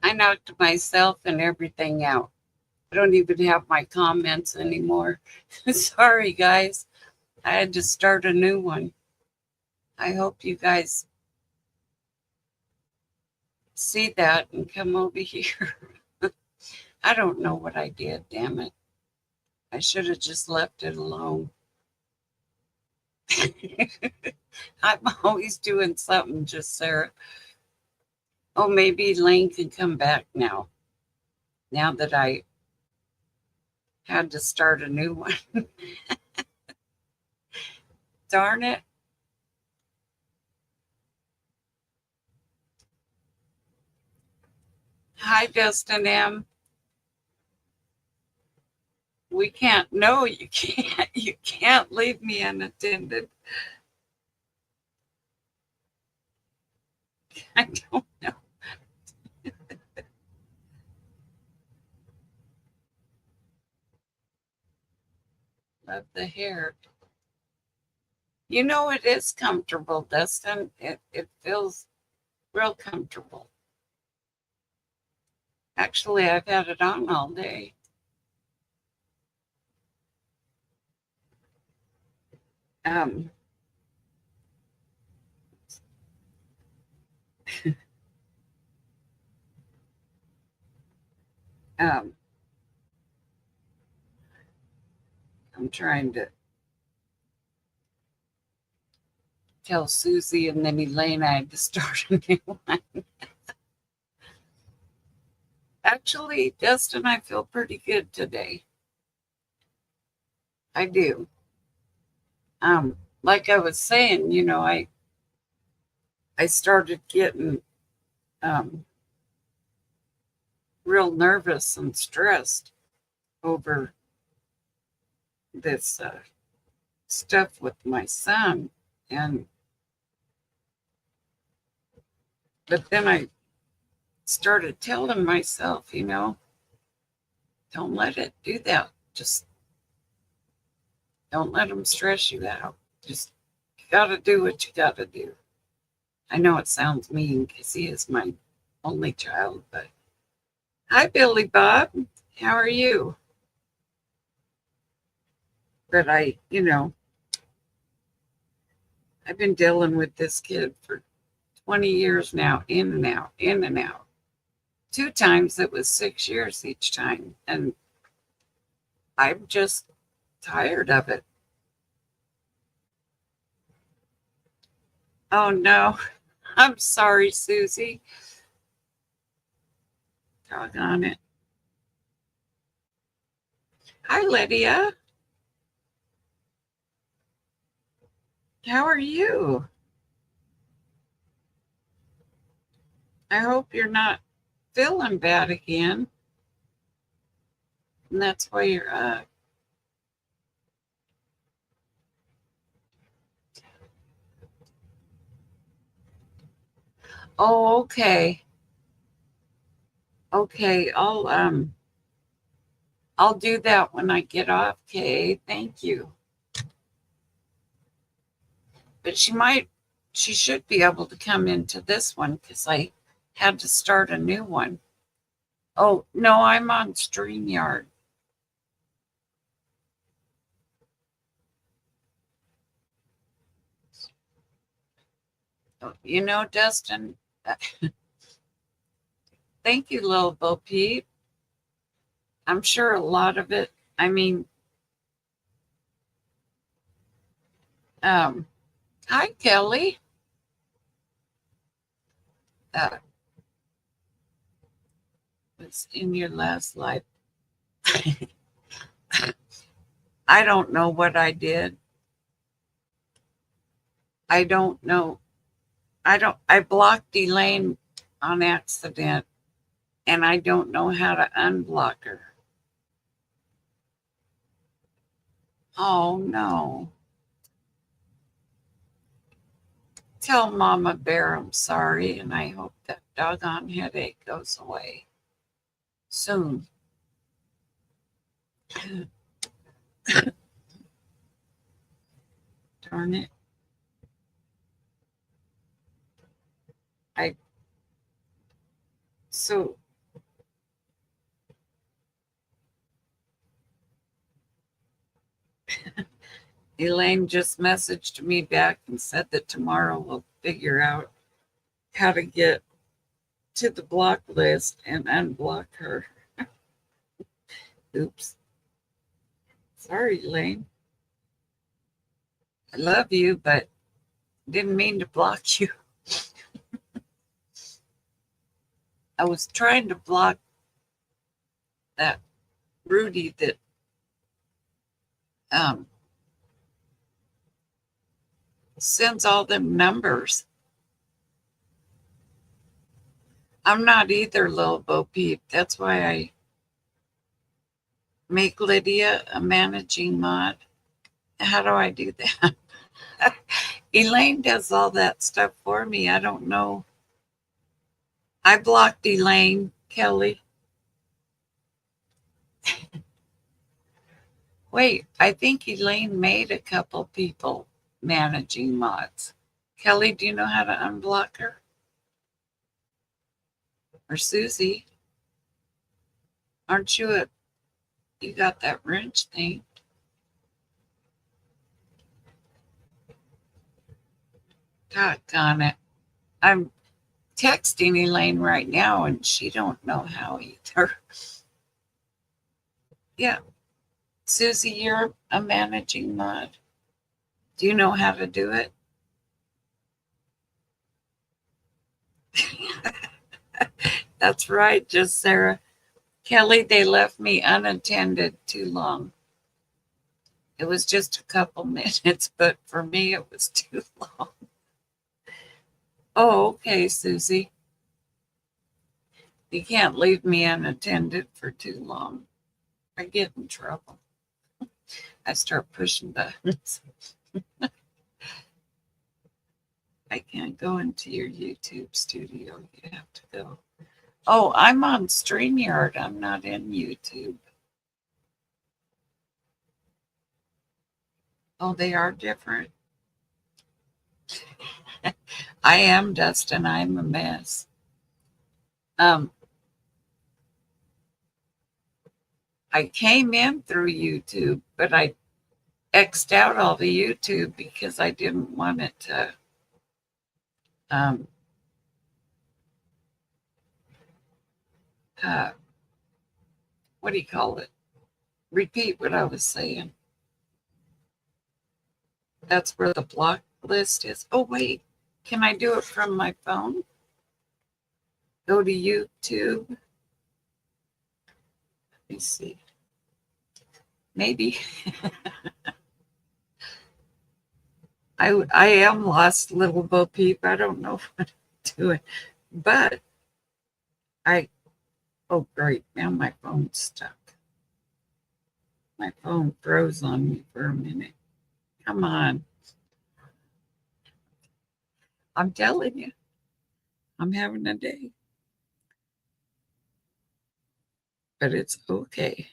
I knocked myself and everything out. I don't even have my comments anymore. Sorry, guys. I had to start a new one. I hope you guys see that and come over here. I don't know what I did, damn it. I should have just left it alone. I'm always doing something, just Sarah. Oh, maybe Lane can come back now. Now that I had to start a new one. Darn it. Hi, Justin M. We can't. No, you can't. You can't leave me unattended. I don't know. Love the hair. You know, it is comfortable, Dustin. It feels real comfortable. Actually, I've had it on all day. Um, um, I'm trying to tell Susie and then Elaine I had to start a new one. Actually, Dustin, I feel pretty good today. I do. Like I was saying, I started getting um real nervous and stressed over this stuff with my son, and but then I started telling myself, don't let it do that. Just don't let him stress you out. Just gotta do what you gotta do. I know it sounds mean because he is my only child, but hi, Billy Bob. How are you? But I've been dealing with this kid for 20 years now, in and out, in and out. Two times it was 6 years each time. And I'm just tired of it. Oh no. I'm sorry, Susie. Doggone it. Hi, Lydia. How are you? I hope you're not feeling bad again. And that's why you're up. Oh, okay. Okay. I'll do that when I get off, Kay. Thank you. But she should be able to come into this one because I had to start a new one. Oh, no, I'm on StreamYard. Oh, Dustin, thank you, little Bo Peep. I'm sure a lot of it, I mean, um, hi, Kelly. Uh, was in your last life. I don't know what I did. I don't know. I blocked Elaine on accident and I don't know how to unblock her. Oh no. Tell Mama Bear I'm sorry and I hope that doggone headache goes away soon. Darn it. I so Elaine just messaged me back and said that tomorrow we'll figure out how to get to the block list and unblock her. Oops. Sorry, Elaine. I love you, but didn't mean to block you. I was trying to block that Rudy that sends all them numbers. I'm not either, little Bo Peep. That's why I make Lydia a managing mod. How do I do that? Elaine does all that stuff for me. I don't know. I blocked Elaine, Kelly. Wait, I think Elaine made a couple people managing mods. Kelly, do you know how to unblock her? Or Susie? Aren't you you got that wrench thing? Doggone it. I'm texting Elaine right now and she don't know how either. Yeah. Susie, you're a managing mod. Do you know how to do it? That's right, just Sarah. Kelly, they left me unattended too long. It was just a couple minutes, but for me it was too long. Oh, okay, Susie. You can't leave me unattended for too long. I get in trouble. I start pushing buttons. I can't go into your YouTube studio. You have to go. Oh, I'm on StreamYard. I'm not in YouTube. Oh, they are different. I am Dustin. I'm a mess. I came in through YouTube, but I X'd out all the YouTube because I didn't want it to what do you call it? Repeat what I was saying. That's where the block list is. Oh, wait. Can I do it from my phone? Go to YouTube. Let me see. Maybe. I am lost, little Bo Peep. I don't know what I'm doing. But oh, great. Now my phone's stuck. My phone froze on me for a minute. Come on. I'm telling you, I'm having a day. But it's okay.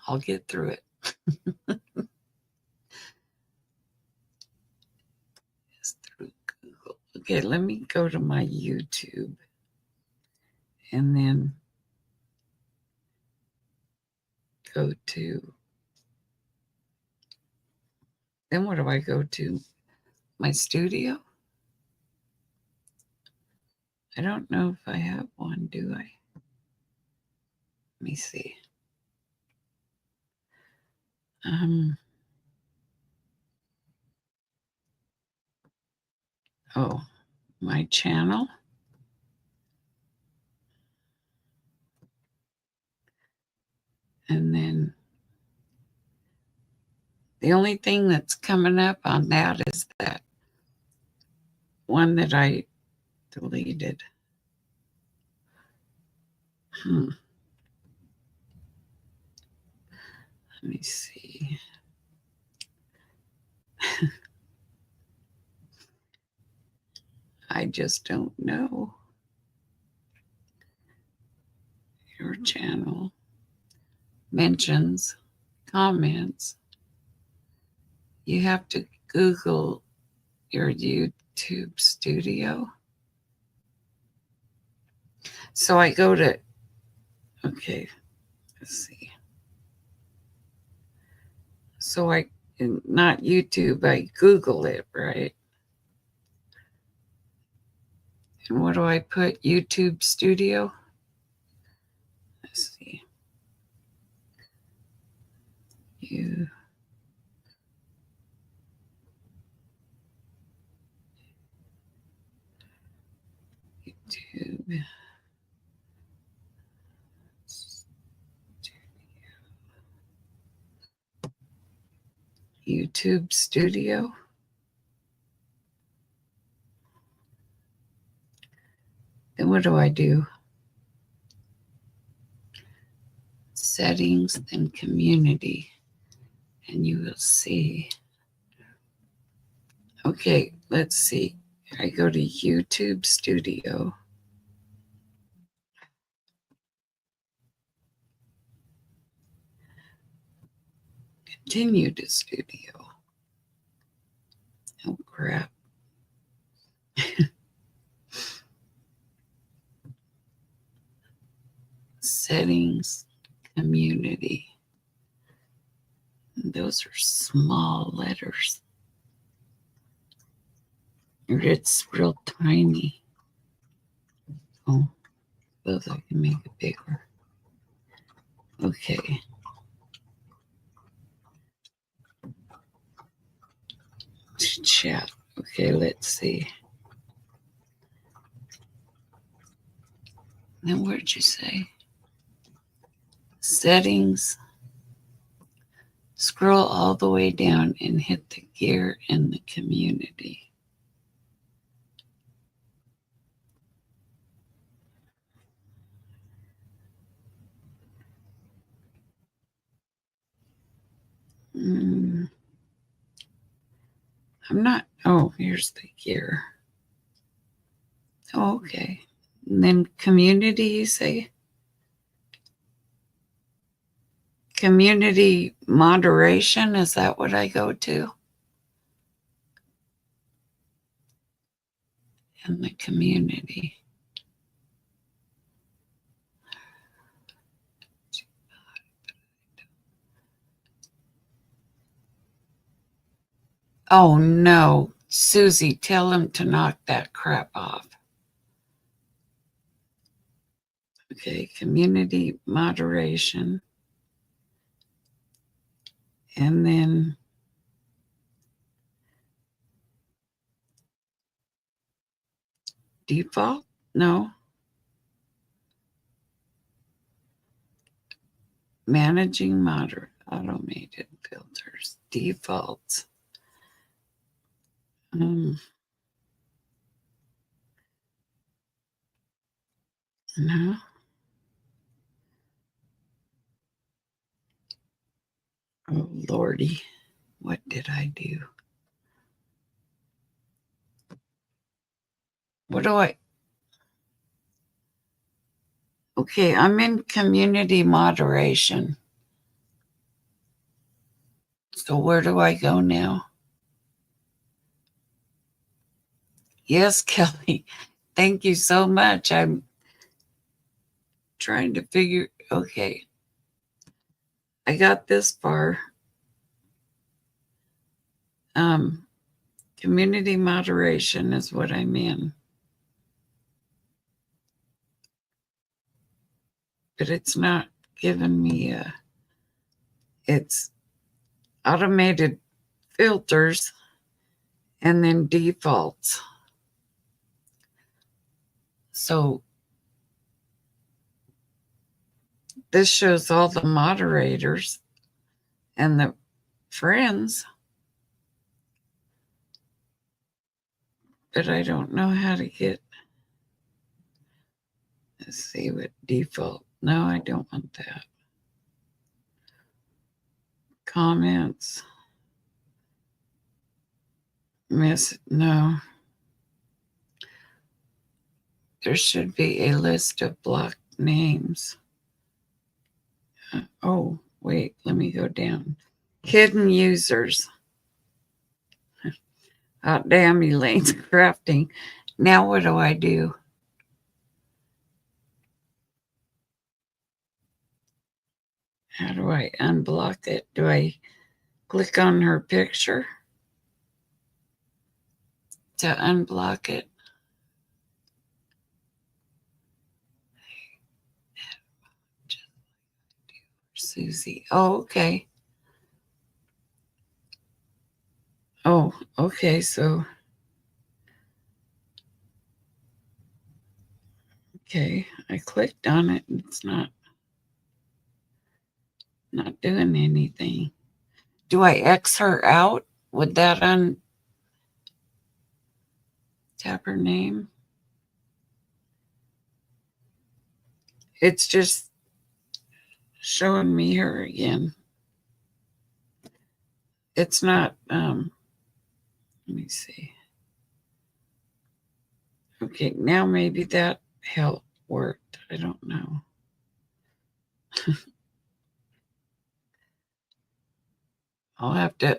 I'll get through it. It's through Google. Okay, let me go to my YouTube and then go to, then what do I go to? My studio? I don't know if I have one, do I? Let me see. Oh, my channel. And then the only thing that's coming up on that is that one that I deleted. Let me see. I just don't know. Your channel. Mentions. Comments. You have to Google your YouTube studio. So I go to Okay, let's see. So I, not YouTube, I Google it, right? And what do I put? YouTube Studio? Let's see. YouTube YouTube Studio. Then what do I do? Settings and community. And you will see. Okay, let's see. I go to YouTube Studio. Continue to Studio. Oh, crap. Settings, community. Those are small letters. It's real tiny. Oh, those I can make it bigger. Okay. Chat. Okay, let's see. Now, where'd you say? Settings. Scroll all the way down and hit the gear in the community. I'm not. Oh, here's the gear. Oh, okay. And then community, you say? Community moderation, is that what I go to? In the community. Oh no, Susie, tell him to knock that crap off. Okay, community moderation. And then default? No. Managing moderate automated filters. Defaults. No. Oh Lordy, what did I do? What do I? Okay, I'm in community moderation. So where do I go now? Yes, Kelly. Thank you so much. I'm trying to figure. Okay, I got this far. Community moderation is what I'm in. But it's not giving me a. It's automated filters and then defaults. So this shows all the moderators and the friends, but I don't know how to get. Let's see what default. No, I don't want that. Comments. No. There should be a list of blocked names. Oh, wait, let me go down. Hidden users. Hot damn, Elaine's crafting. Now what do I do? How do I unblock it? Do I click on her picture to unblock it? Susie. Oh, okay. Oh, okay. So, okay. I clicked on it and it's not doing anything. Do I X her out? Would that tap her name? It's just showing me her again. It's not, let me see. Okay, now maybe that helped worked. I don't know. I'll have to.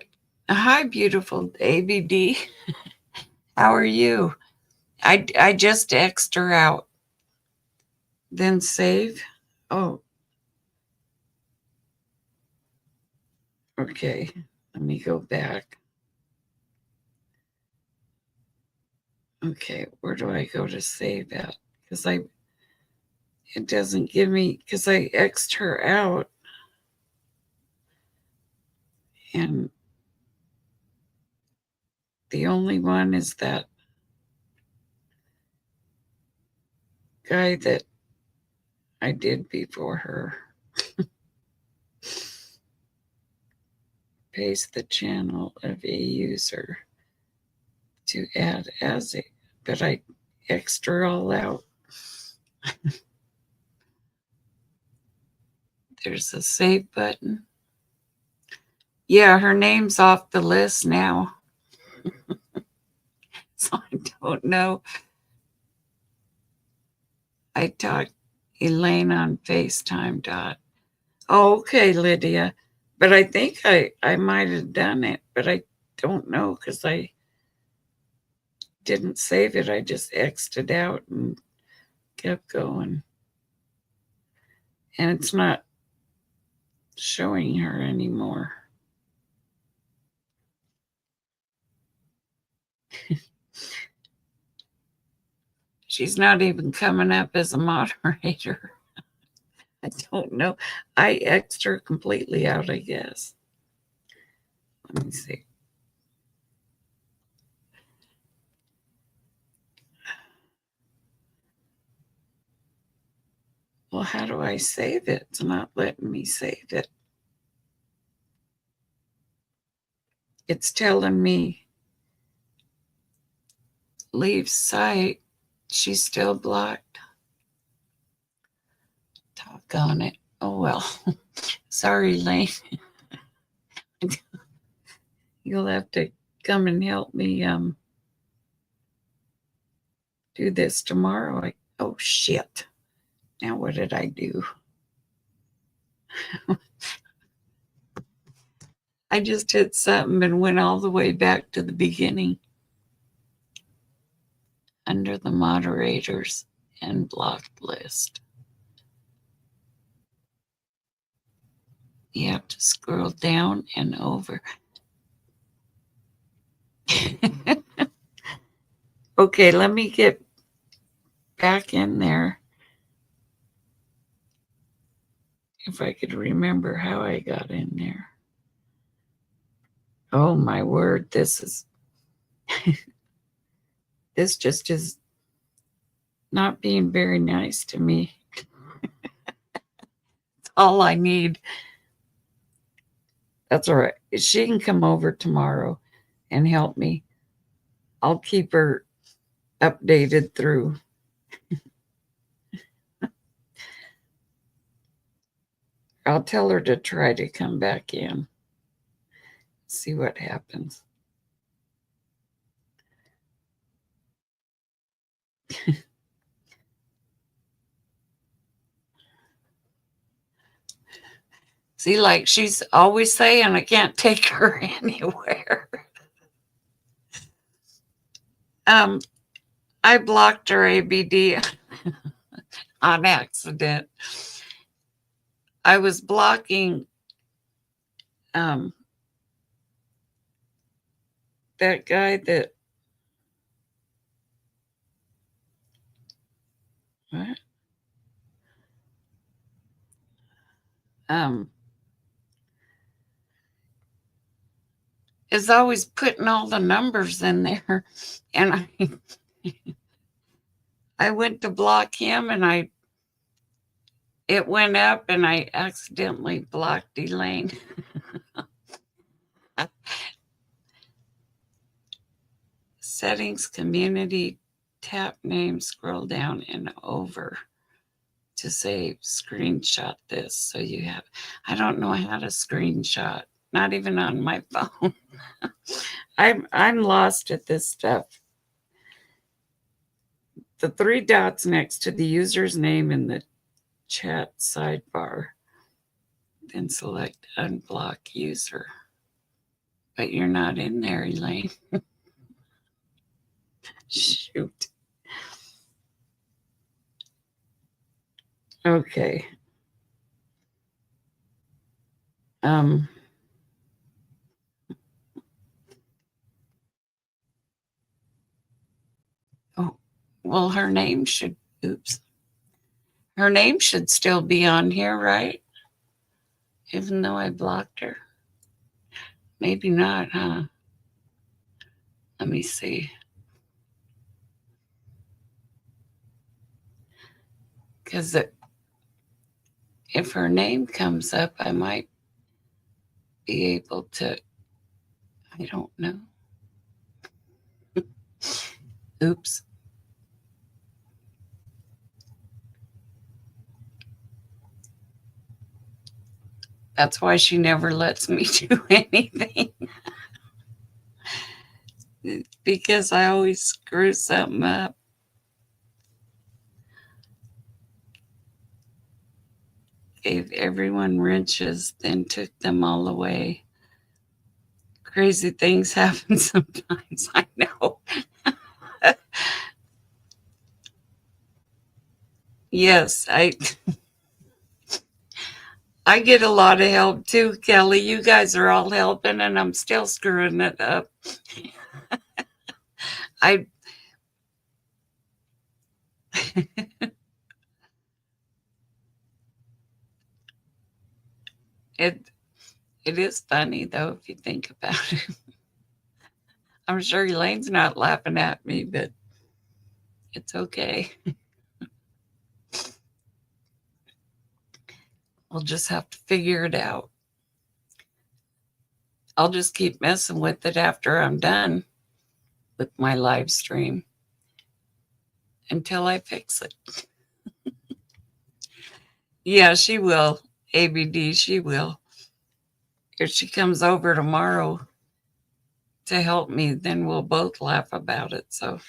Hi, beautiful ABD. How are you? I just X'd her out. Then save. Oh, okay. Let me go back. Okay, where do I go to save at? Because it doesn't give me, because I X'd her out. And the only one is that guy that I did before her. Paste the channel of a user to add as a, but I X'd her all out. There's a save button. Yeah, her name's off the list now. So I don't know. I talked Elaine on FaceTime. Oh, okay, Lydia. But I think I might have done it, but I don't know because I didn't save it. I just X'd it out and kept going. And it's not showing her anymore. She's not even coming up as a moderator. I don't know. I X'd her completely out, I guess. Let me see. Well, how do I save it? It's not letting me save it. It's telling me leave site. She's still blocked. Talk on it. Oh, well. Sorry, Lane. You'll have to come and help me do this tomorrow. Oh, shit. Now what did I do? I just hit something and went all the way back to the beginning. Under the moderators and blocked list. You have to scroll down and over. Okay, let me get back in there. If I could remember how I got in there. Oh my word, this is this just is not being very nice to me. It's all I need. That's all right. She can come over tomorrow and help me. I'll keep her updated through. I'll tell her to try to come back in. See what happens. See, like she's always saying, I can't take her anywhere. I blocked her ABD on accident. I was blocking that guy that what? Um is always putting all the numbers in there. And I went to block him and it went up and I accidentally blocked Elaine. Settings, community, tap name, scroll down and over to save. Screenshot this so you have. I don't know how to screenshot, not even on my phone. I'm lost at this stuff. The three dots next to the user's name in the chat sidebar. Then select unblock user. But you're not in there, Elaine. Shoot. Okay. Um. Oh, well, her name should. Oops. Her name should still be on here, right? Even though I blocked her. Maybe not, huh? Let me see. Because if her name comes up, I might be able to. I don't know. Oops. That's why she never lets me do anything. Because I always screw something up. Gave everyone wrenches, then took them all away. Crazy things happen sometimes, I know. Yes, I get a lot of help too, Kelly. You guys are all helping and I'm still screwing it up. I it it is funny though if you think about it. I'm sure Elaine's not laughing at me, but it's okay. I'll just have to figure it out. I'll just keep messing with it after I'm done with my live stream until I fix it. Yeah, she will. ABD, she will. If she comes over tomorrow to help me, then we'll both laugh about it. So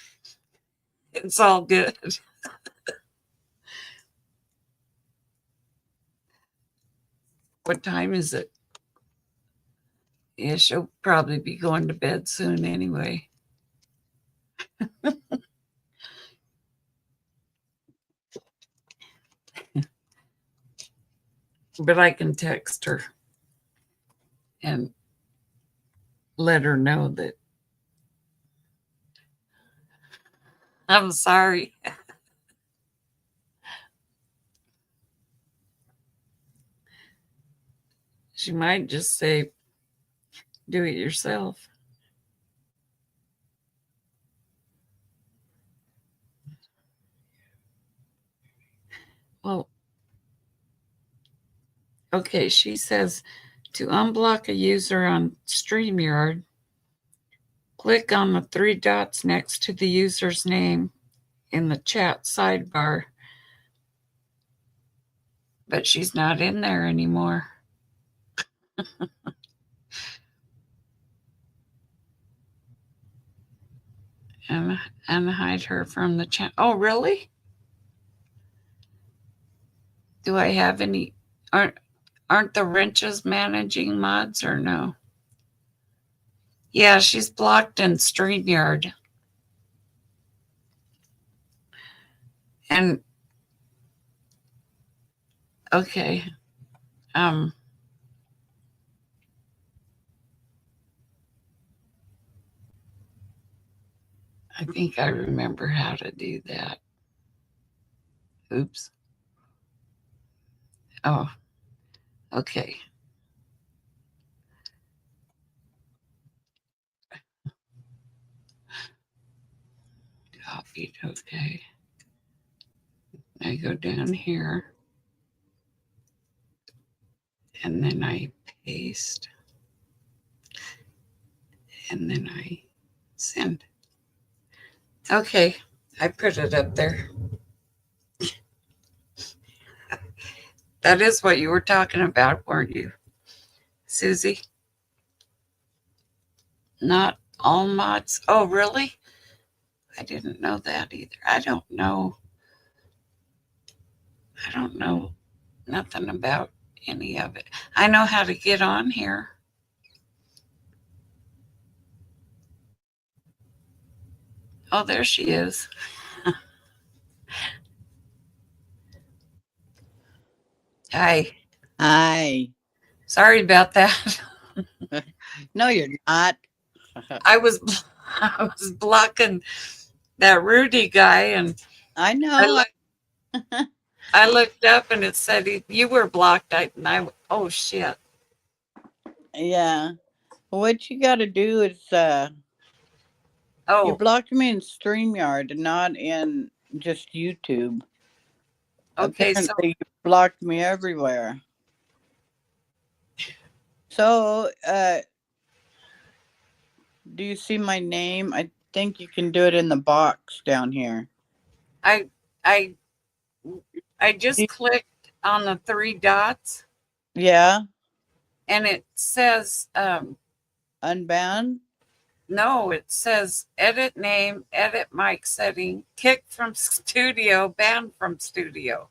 it's all good. What time is it? Yeah, she'll probably be going to bed soon anyway. But I can text her and let her know that I'm sorry. She might just say, do it yourself. Well, okay, she says to unblock a user on StreamYard, click on the three dots next to the user's name in the chat sidebar. But she's not in there anymore. And hide her from the chat. Oh, really? Do I have any? Aren't the wrenches managing mods or no? Yeah, she's blocked in StreamYard. And okay. Um, I think I remember how to do that. Oops. Oh, okay. Copied. Okay. I go down here and then I paste and then I send. Okay. I put it up there. That is what you were talking about, weren't you, Susie? Not all mods. Oh, really? I didn't know that either. I don't know nothing about any of it. I know how to get on here. Oh, there she is. Hi. Hi. Sorry about that. No, you're not. I was I was blocking that Rudy guy, and I I know. looked I looked up and it said you were blocked. Oh shit. Yeah. What you got to do is you Oh, blocked me in StreamYard, not in just YouTube. okay. So Apparently, you blocked me everywhere. So, do you see my name? I think you can do it in the box down here. I I I just Do- clicked on the three dots Yeah, and it says unban. no, it says edit name, edit mic setting, kick from studio, ban from studio.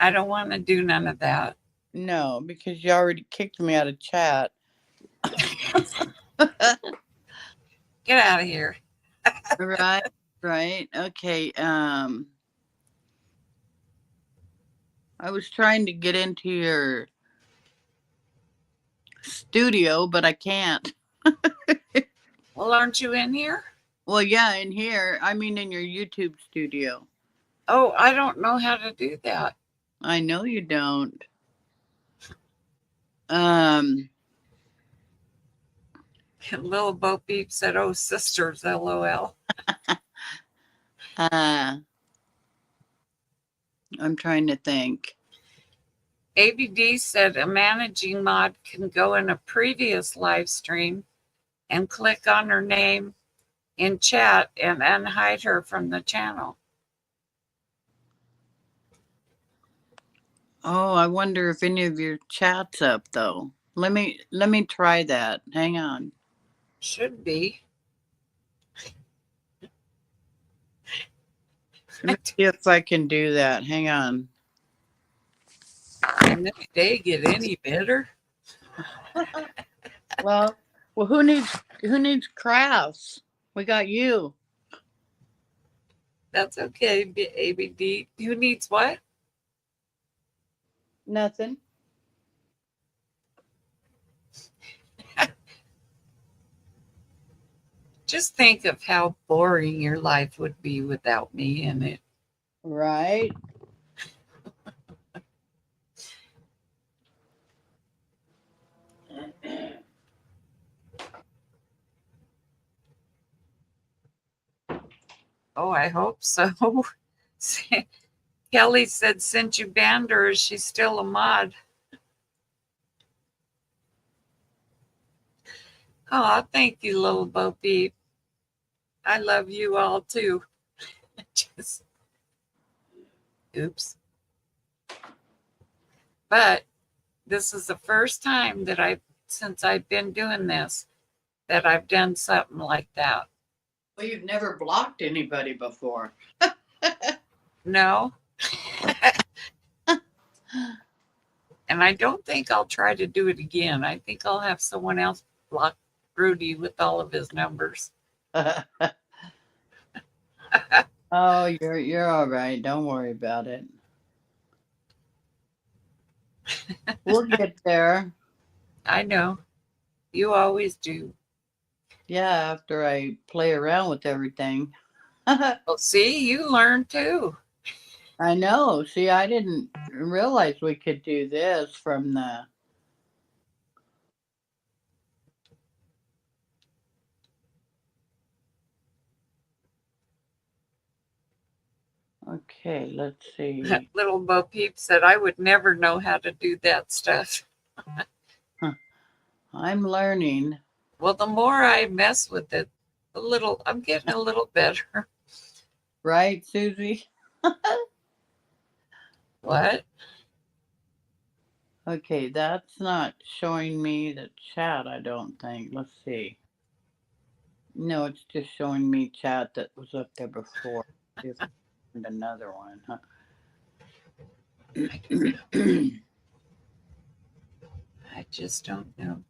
I don't want to do none of that. No, because you already kicked me out of chat. Get out of here. Right, right. Okay. I was trying to get into your studio, but I can't. Well, aren't you in here? Well, yeah, in here. I mean, in your YouTube studio. Oh, I don't know how to do that. I know you don't. Um. Little Bo Peep said, "Oh, sisters, lol." Uh. I'm trying to think. ABD said a managing mod can go in a previous live stream and click on her name in chat and unhide her from the channel. Oh, I wonder if any of your chat's up though. Let me try that. Hang on. Should be. Let me see if I can do that. Hang on. Can this day get any better? Well, well, who needs crafts? We got you. That's okay, ABD. Who needs what? Nothing. Just think of how boring your life would be without me in it. Right. Oh, I hope so. Kelly said, since you banned her, is she still a mod? Oh, thank you, little Bo Peep. I love you all too. Just, oops. But this is the first time that since I've been doing this, that I've done something like that. Well, you've never blocked anybody before. No. And I don't think I'll try to do it again. I think I'll have someone else block Rudy with all of his numbers. Oh, you're all right. Don't worry about it. We'll get there. I know. You always do. Yeah, after I play around with everything. I Well, see, you learn too. know. See, I didn't realize we could do this from the. Okay, let's see. Little Bo Peep said I would never know how to do that stuff. I'm learning. Well, the more I mess with it, I'm getting a little better. Right, Susie? What? Okay, that's not showing me the chat, I don't think. Let's see. No, it's just showing me chat that was up there before. See if I find another one, huh? I just don't know.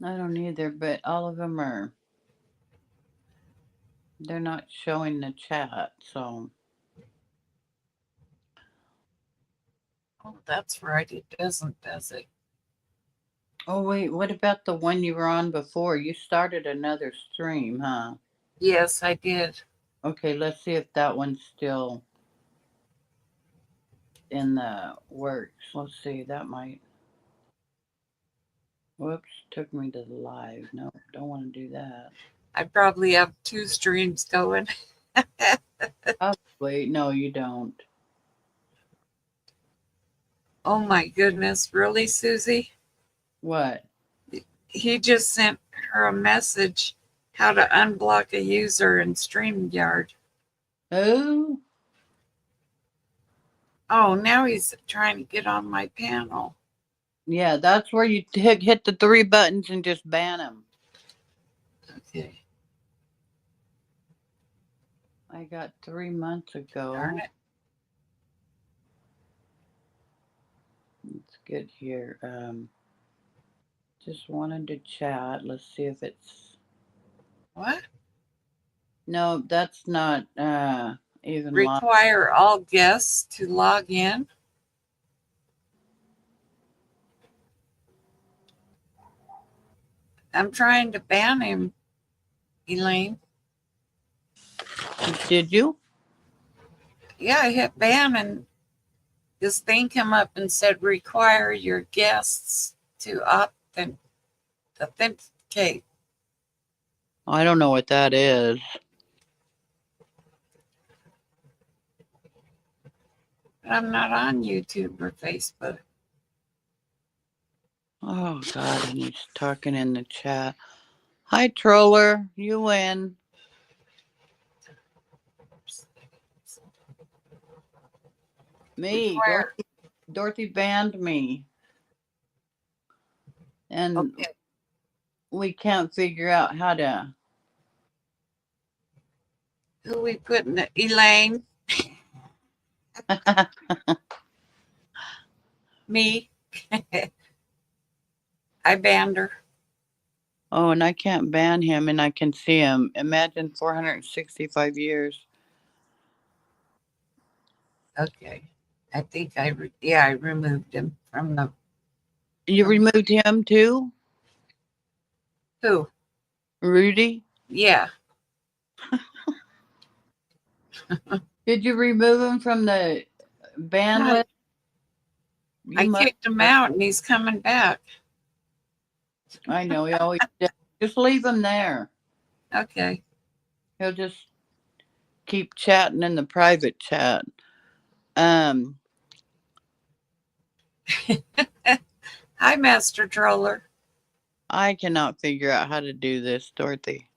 I don't either, but all of them are. They're not showing the chat, so. Oh, that's right. It doesn't, does it? Oh, wait, what about the one you were on before? You started another stream, huh? Yes, I did. Okay, let's see if that one's still in the works. Let's see, that might. Whoops, took me to the live. No, don't want to do that. I probably have 2 streams going. Wait, no, you don't. Oh my goodness. Really, Susie? What? He just sent her a message how to unblock a user in StreamYard. Oh, Oh, now he's trying to get on my panel. yeah, that's where you hit the 3 buttons and just ban them. Okay. I got 3 months ago. Darn it. Let's get here. Just wanted to chat. Let's see if it's. What? No, that's not even live. Require all guests to log in? I'm trying to ban him, Elaine. Did you? Yeah, I hit ban and this thing came up and said require your guests to authenticate. I don't know what that is. But I'm not on YouTube or Facebook. Oh, God, and he's talking in the chat. Hi, troller. You win. Me, Require. Dorothy banned me. And Okay. we can't figure out how to. Who we putting it? Elaine? Me? I banned her. Oh, and I can't ban him and I can see him. Imagine 465 years. Okay. I think I removed him from the. You removed him too? Who? Rudy? Yeah. Did you remove him from the ban list? I kicked him out and he's coming back. I know, he always does. Just leave him there. Okay. He'll just keep chatting in the private chat. Hi, Master Troller. I cannot figure out how to do this, Dorothy.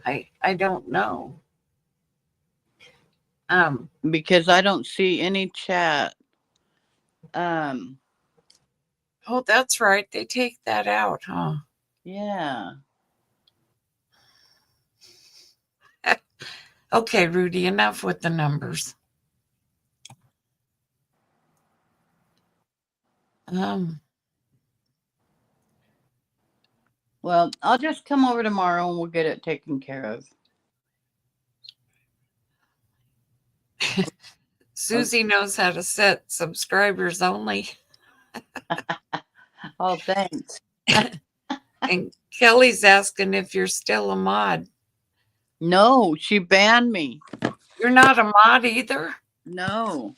I don't know. Because I don't see any chat. Oh, that's right. They take that out, huh? Yeah. Okay, Rudy, enough with the numbers. Well, I'll just come over tomorrow and we'll get it taken care of. Susie knows how to set subscribers only. Oh, thanks. And Kelly's asking if you're still a mod. No, she banned me. You're not a mod either? No.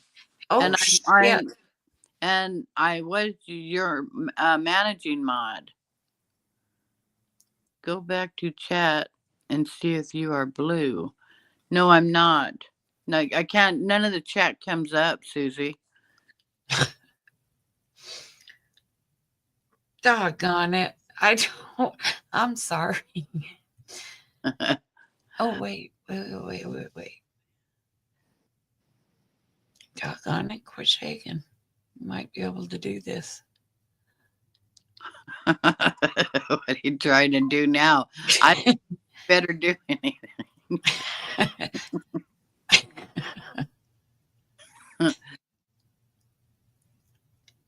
Oh, and shit. I was your managing mod. Go back to chat and see if you are blue. No, I'm not. No, I can't. None of the chat comes up, Susie. Doggone it. I don't. I'm sorry. Oh, wait. Doggone it. Quit shaking. You might be able to do this. What are you trying to do now? I better do anything.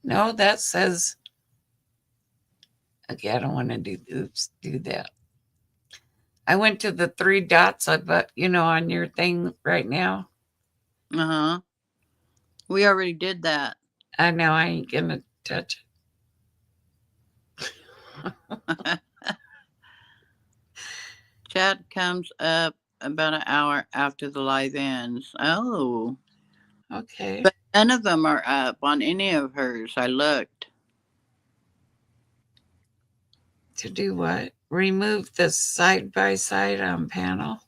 No, that says. Okay, I don't want to do that. I went to the three dots, but on your thing right now. Uh-huh. We already did that. I know I ain't gonna touch it. Chat comes up about an hour after the live ends. Oh. Okay. But none of them are up on any of hers. I looked. To do what? Remove the side-by-side on panel.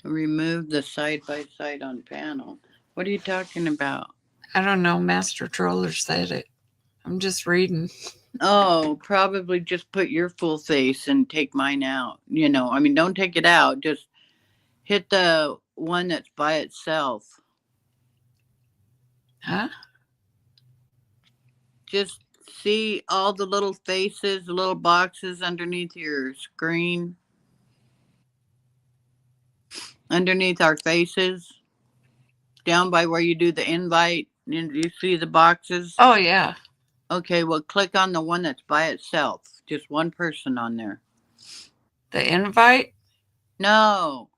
Remove the side-by-side on panel. What are you talking about? I don't know. Master Troller said it. I'm just reading. Oh, probably just put your full face and take mine out. Don't take it out. Just hit the one that's by itself. Huh? Just see all the little faces, the little boxes underneath your screen. Underneath our faces. Down by where you do the invite. You see the boxes? Oh, yeah. Okay, well, click on the one that's by itself. Just one person on there. The invite? No.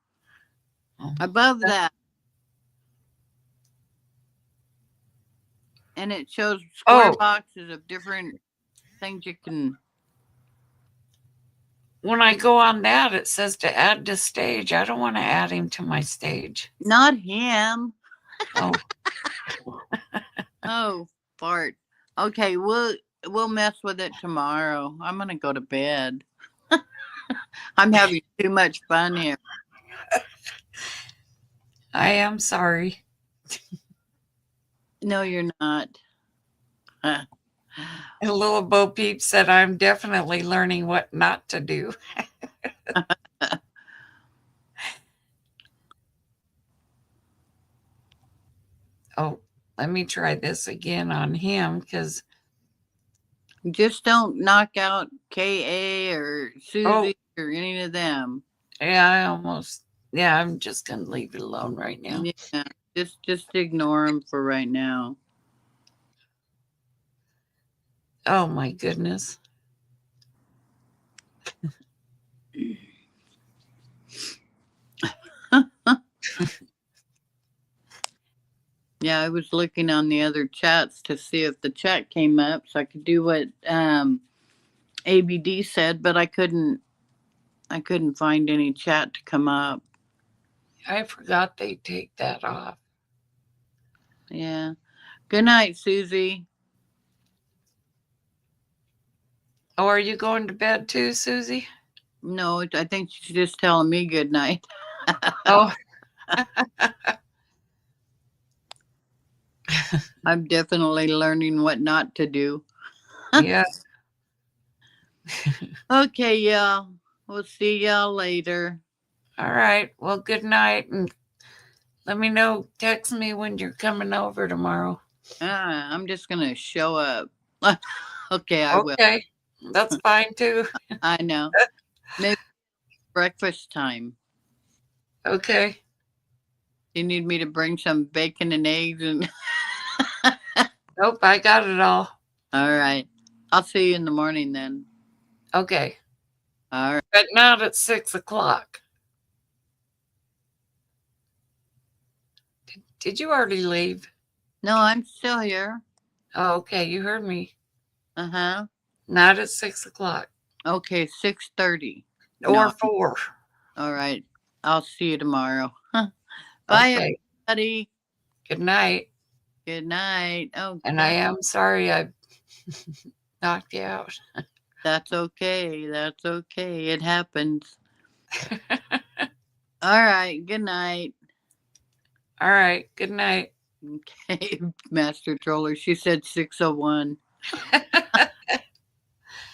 Oh. Above that. And it shows square boxes of different things you can. When I go on that, it says to add to stage. I don't want to add him to my stage. Not him. Oh. Oh, fart. Okay, we'll mess with it tomorrow. I'm gonna go to bed. I'm having too much fun here. I am sorry. No, you're not. And little Bo Peep said, I'm definitely learning what not to do. Oh, let me try this again on him because. Just don't knock out KA or Susie or any of them. Yeah, I'm just going to leave it alone right now. Yeah, just ignore them for right now. Oh, my goodness. Yeah, I was looking on the other chats to see if the chat came up so I could do what ABD said, but I couldn't find any chat to come up. I forgot they take that off. Yeah. Good night, Susie. Oh, are you going to bed too, Susie? No, I think she's just telling me good night. Oh. I'm definitely learning what not to do. Yeah. Okay, y'all. We'll see y'all later. All right. Well, good night. And let me know. Text me when you're coming over tomorrow. I'm just going to show up. Okay, I will. Okay. That's fine too. I know. Maybe breakfast time. Okay. You need me to bring some bacon and eggs and. Nope, I got it all. All right. I'll see you in the morning then. Okay. All right. But not at 6 o'clock. Did you already leave? No, I'm still here. Oh, okay, you heard me. Uh-huh. Not at 6 o'clock Okay, 6:30. or No, 4. all right. I'll see you tomorrow. Bye, Okay. everybody. Good night. Good night. And I Okay. am sorry I knocked you out. That's okay. That's okay. It happens. All right. Good night. All right. Good night. Okay, Master Troller. She said 6:01.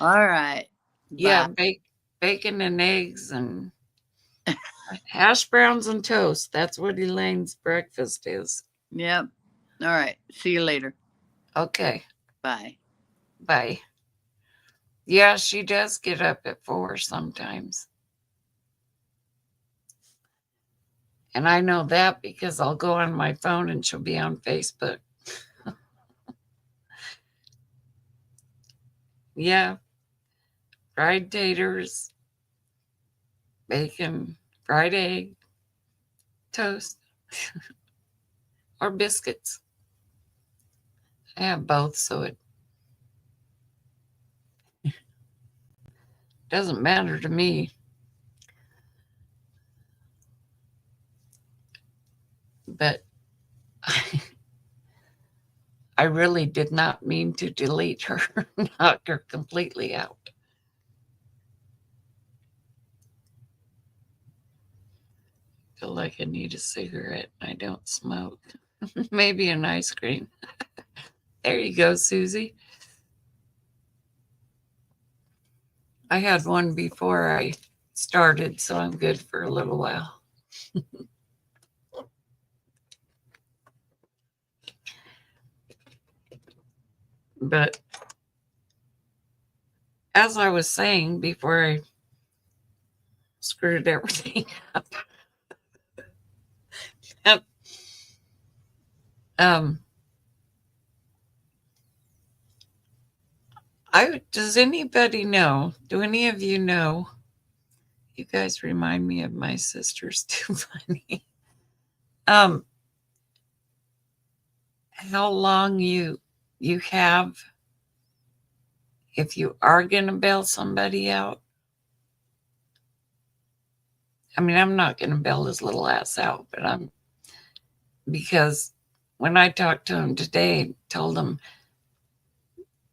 All right. Yeah, Bye. bacon and eggs and hash browns and toast. That's what Elaine's breakfast is. Yep. All right. See you later. Okay. Bye. Bye. Yeah, she does get up at 4 sometimes. And I know that because I'll go on my phone and she'll be on Facebook. Yeah, fried taters, bacon, fried egg, toast, or biscuits. I have both, so it doesn't matter to me. But I really did not mean to delete her, knock her completely out. Feel like I need a cigarette. I don't smoke. Maybe an ice cream. There you go, Susie. I had one before I started, so I'm good for a little while. But as I was saying before I screwed everything up, um, does anybody know? Do any of you know? You guys remind me of my sisters. Too funny. Um, how long you have if you are gonna bail somebody out? I mean, I'm not gonna bail his little ass out, but I'm because when I talked to him today, told him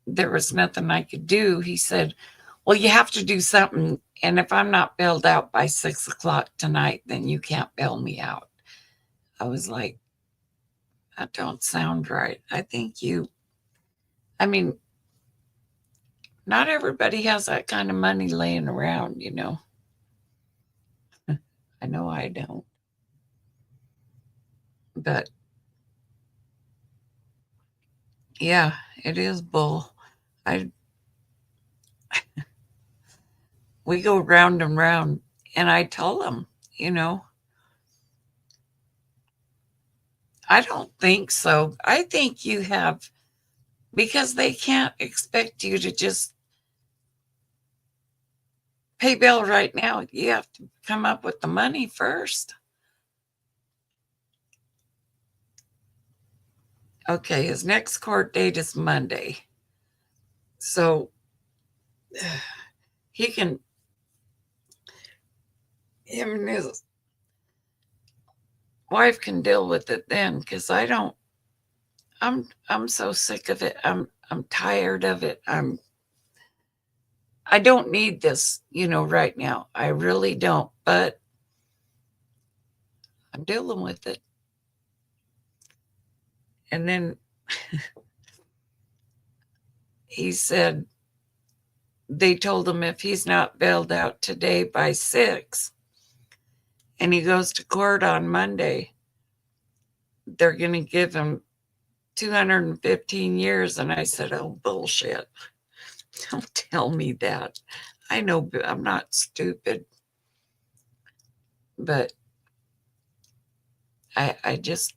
there was nothing I could do. He said, "Well, you have to do something. And if I'm not bailed out by 6 o'clock tonight, then you can't bail me out." I was like, that don't sound right. I mean, not everybody has that kind of money laying around. I know I don't. But yeah, it is bull. I We go round and round, and I tell them, you know, I don't think so. I think you have because they can't expect you to just pay bail right now. You have to come up with the money first. Okay, his next court date is Monday. So he can him and his wife can deal with it then because I'm so sick of it. I'm tired of it. I don't need this, right now. I really don't, but I'm dealing with it. And then he said they told him if he's not bailed out today by 6 and he goes to court on Monday, they're going to give him 215 years. And I said, oh, bullshit. Don't tell me that. I know I'm not stupid, but I just,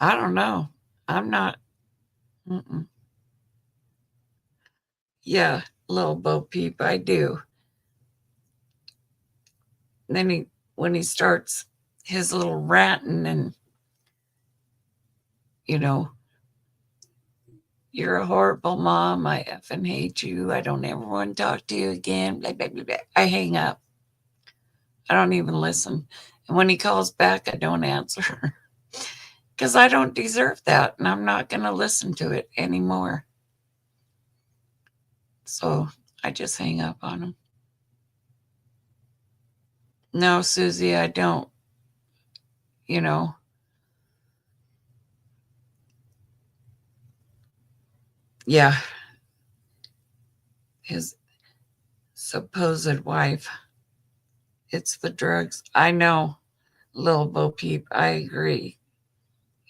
I don't know. I'm not. Mm-mm. Yeah, little Bo Peep, I do. And then when he starts his little ranting and you know, you're a horrible mom. I effing hate you. I don't ever want to talk to you again. Blah, blah, blah, blah. I hang up. I don't even listen. And when he calls back, I don't answer because I don't deserve that. And I'm not going to listen to it anymore. So I just hang up on him. No, Susie, I don't. You know, yeah, his supposed wife. It's the drugs. I know, little Bo Peep. I agree.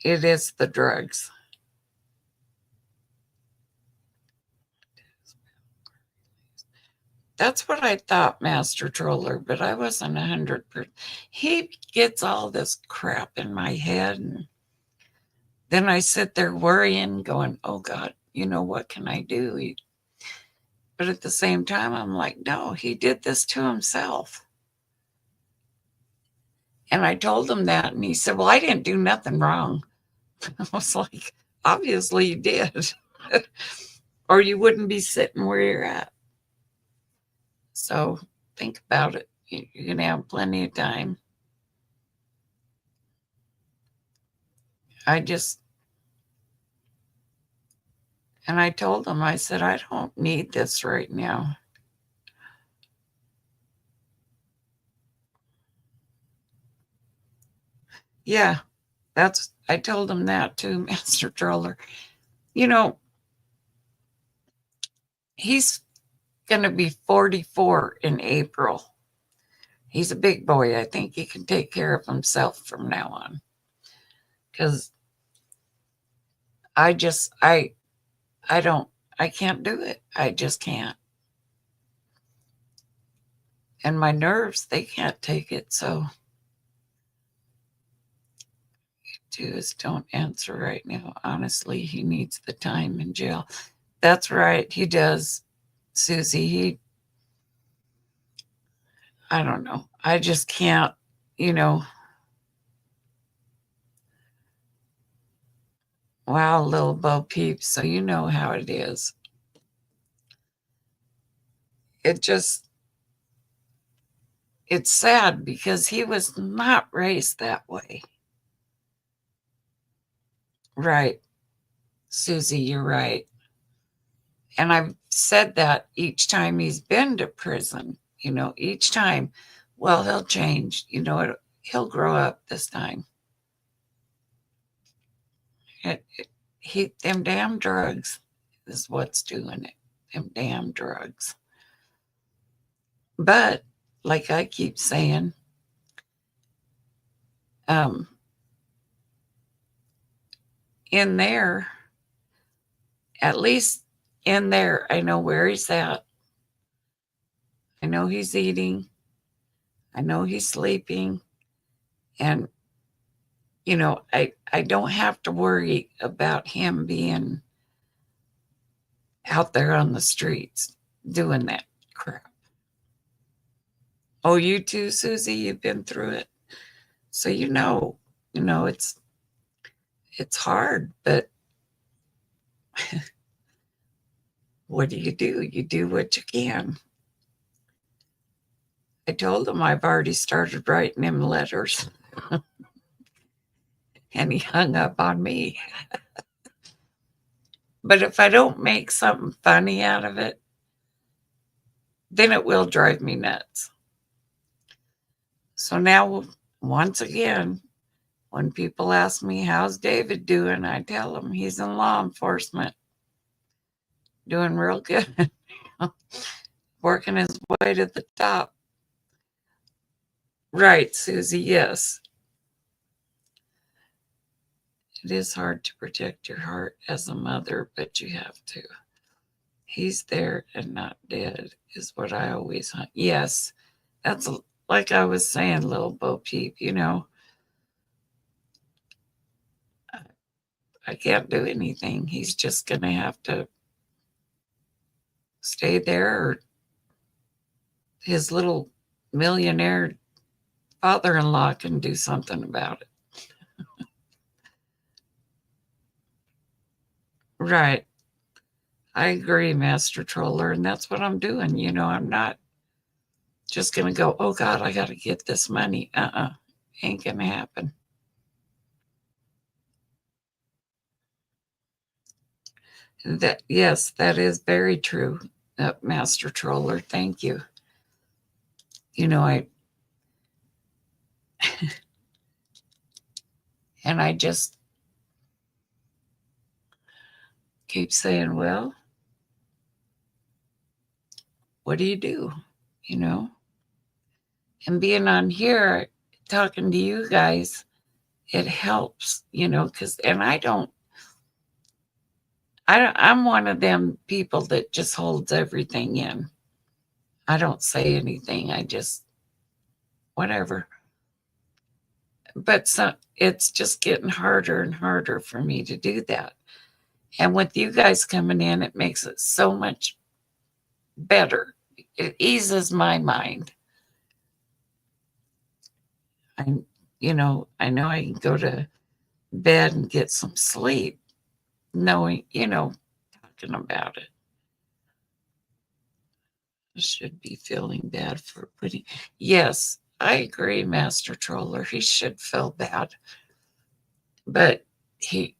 It is the drugs. That's what I thought, Master Troller, but I wasn't 100%. He gets all this crap in my head, and then I sit there worrying, going, "Oh God, what can I do?" But at the same time, I'm like, "No, he did this to himself." And I told him that, and he said, "Well, I didn't do nothing wrong." I was like, "Obviously, you did, or you wouldn't be sitting where you're at." So think about it. You're going to have plenty of time. I just, and I told him, I said, "I don't need this right now." Yeah, I told him that too, Master Troller. You know, he's going to be 44 in April. He's a big boy. I think he can take care of himself from now on. Because I just, I don't, I can't do it. I just can't. And my nerves, they can't take it. So just don't answer right now. Honestly, he needs the time in jail. That's right. He does, Susie. I don't know. I just can't, you know, wow, little Bo Peep. So you know how it is. It just, it's sad because he was not raised that way. Right. Susie, you're right. And I've said that each time he's been to prison, each time, well, he'll change, he'll grow up this time. Them damn drugs is what's doing it. Them damn drugs. But like I keep saying, um, in there, at least in there, I know where he's at. I know he's eating. I know he's sleeping. And, I don't have to worry about him being out there on the streets doing that crap. Oh, you too, Susie, you've been through it. So it's hard, but what do? You do what you can. I told him I've already started writing him letters, and he hung up on me. But if I don't make something funny out of it, then it will drive me nuts. So now, once again, when people ask me, "How's David doing?" I tell them he's in law enforcement, doing real good, working his way to the top. Right, Susie, yes. It is hard to protect your heart as a mother, but you have to. He's there and not dead is what I always hunt. Yes, that's like I was saying, little Bo Peep, I can't do anything. He's just going to have to stay there, or his little millionaire father in law can do something about it. Right. I agree, Master Troller, and that's what I'm doing. I'm not just gonna go, oh God, I gotta get this money. Ain't gonna happen. That yes, that is very true, Master Troller. Thank you. I and I just keep saying, well, what do you do? You know, and being on here talking to you guys, it helps. Because and I'm one of them people that just holds everything in. I don't say anything. I just whatever. But it's just getting harder and harder for me to do that. And with you guys coming in, it makes it so much better. It eases my mind. I, I know I can go to bed and get some sleep, knowing, talking about it. I should be feeling bad for putting. Yes, I agree, Master Troller. He should feel bad, but he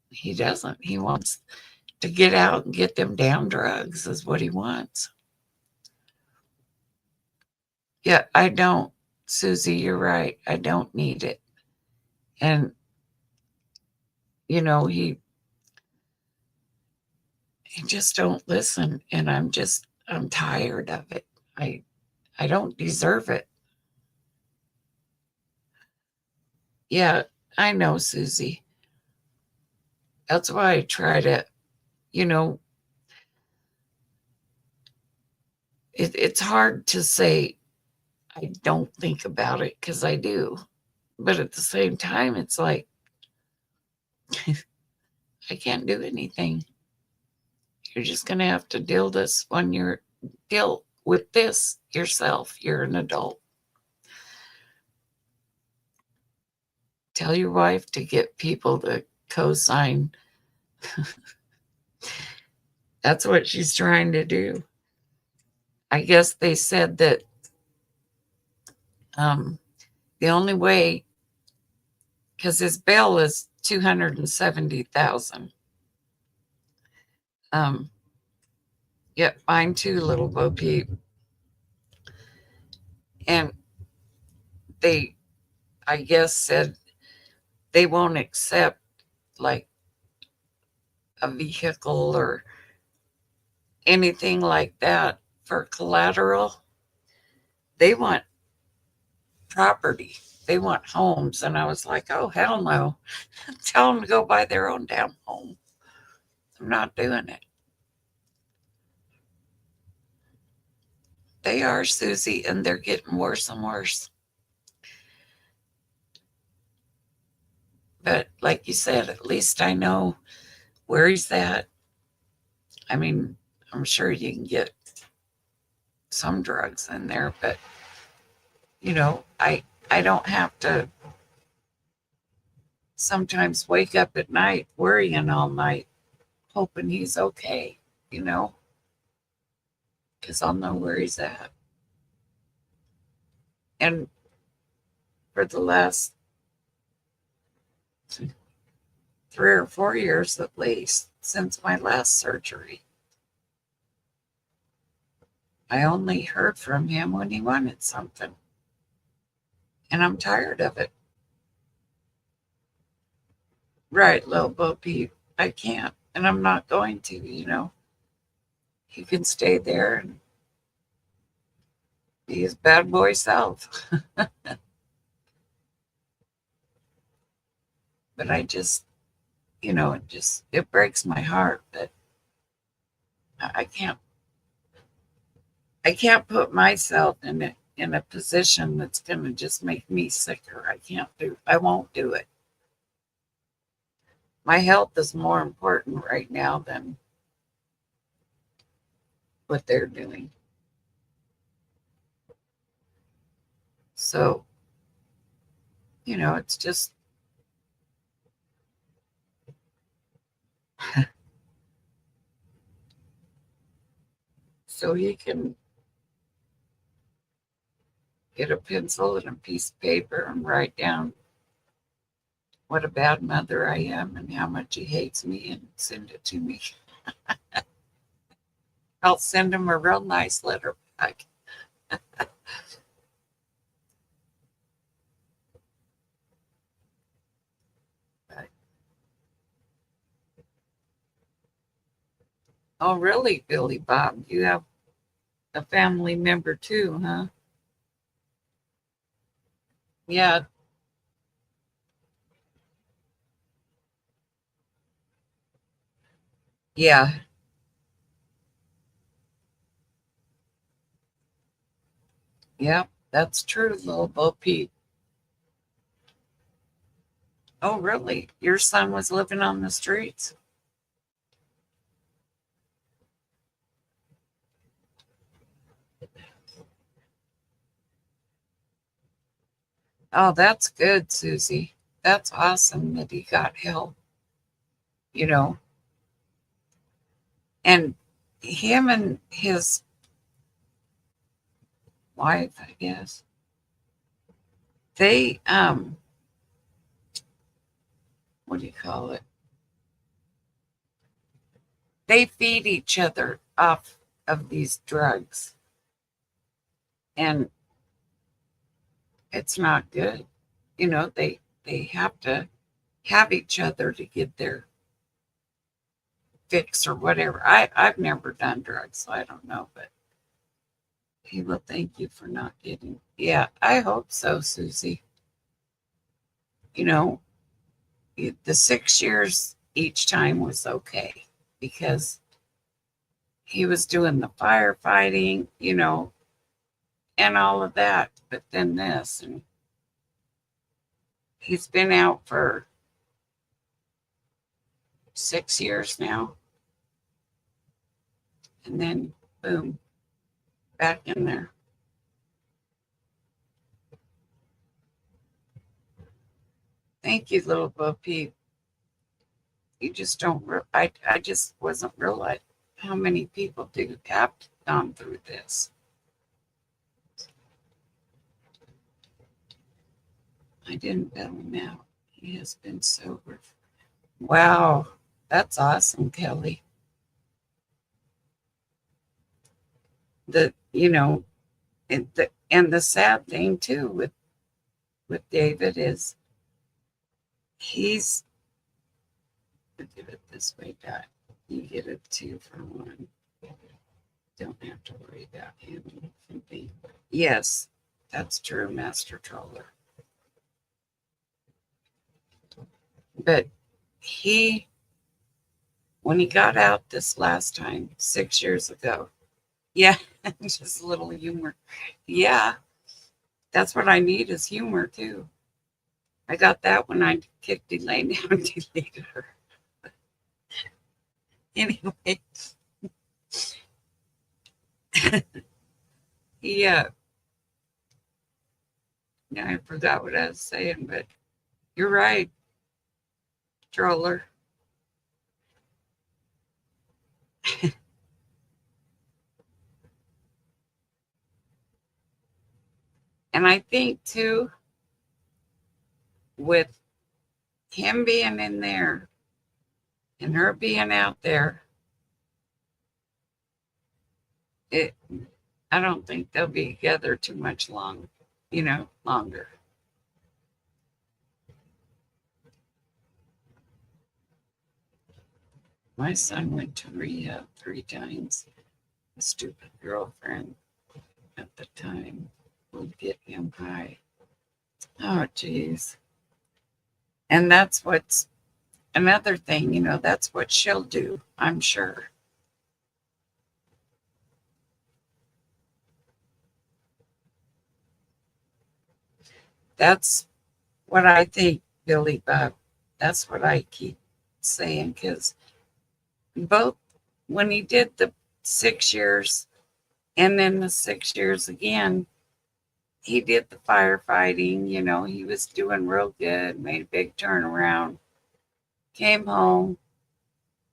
he doesn't. He wants to get out and get them damn drugs. Is what he wants. Yeah, I don't, Susie. You're right. I don't need it, and he just don't listen, and I'm tired of it. I don't deserve it. Yeah, I know, Susie. That's why I try to, you know, it's hard to say I don't think about it because I do. But at the same time, it's like I can't do anything. You're just gonna have to deal with this yourself. You're an adult. Tell your wife to get people to co-sign. That's what she's trying to do. I guess they said that um, the only way, because his bail is 270,000. Um, yep, mine too, little Bo Peep. And they, I guess, said they won't accept like a vehicle or anything like that for collateral. They want property. They want homes. And I was like, oh, hell no. Tell them to go buy their own damn home. I'm not doing it. They are, Susie, and they're getting worse and worse. But like you said, at least I know where he's at. I mean, I'm sure you can get some drugs in there, but I don't have to sometimes wake up at night worrying all night, hoping he's okay, you know, because I'll know where he's at. And for the last 3 or 4 years at least, since my last surgery, I only heard from him when he wanted something. And I'm tired of it. Right, little Bo Peep. I can't. And I'm not going to. He can stay there and be his bad boy self. But I just, it breaks my heart that I can't put myself in a position that's going to just make me sicker. I won't do it. My health is more important right now than what they're doing. So, it's just so he can get a pencil and a piece of paper and write down what a bad mother I am and how much he hates me and send it to me. I'll send him a real nice letter back. Oh, really, Billy Bob? You have a family member too, huh? Yeah, yeah, yeah. That's true, little Bo Peep. Oh, really? Your son was living on the streets? Oh, that's good, Susie. That's awesome that he got help, you know. And him and his wife, I guess, they what do you call it? They feed each other off of these drugs, and it's not good. They have to have each other to get their fix or whatever. I've never done drugs, so I don't know, but he will thank you for not getting. Yeah, I hope so, Susie. You know, the 6 years each time was okay because he was doing the firefighting, and all of that. But then this, and he's been out for 6 years now, and then boom, back in there. Thank you, little Bo Peep. You just don't. I just wasn't realizing how many people do have gone through this. I didn't bail him out. He has been sober. Wow, that's awesome, Kelly. The and the sad thing too with David is he's do it this way, Dot. You get a 2 for 1. Don't have to worry about him anything. Yes, that's true, Master Troller. But he, when he got out this last time, 6 years ago, yeah, just a little humor. Yeah, that's what I need is humor too. I got that when I kicked Elaine down and deleted her. Anyway, yeah, now I forgot what I was saying, but you're right, Troller. And I think too, with him being in there and her being out there, it I don't think they'll be together too much longer. My son went to rehab 3 times. A stupid girlfriend at the time would get him high. Oh, geez. And that's what's another thing, that's what she'll do, I'm sure. That's what I think, Billy Bob. That's what I keep saying because both when he did the 6 years and then the 6 years again, he did the firefighting. He was doing real good, made a big turnaround, came home,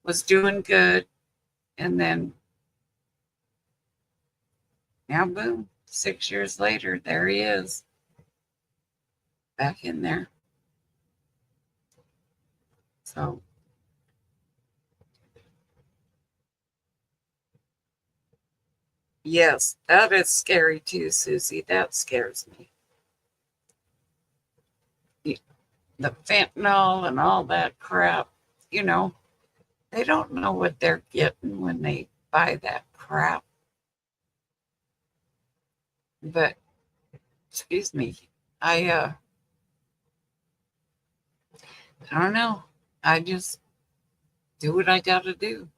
was doing good, and then Now, boom, 6 years later, there he is back in there. So, yes, that is scary too, Susie. That scares me. The fentanyl and all that crap, you know, they don't know what they're getting when they buy that crap. But, excuse me, I I don't know. I just do what I got to do.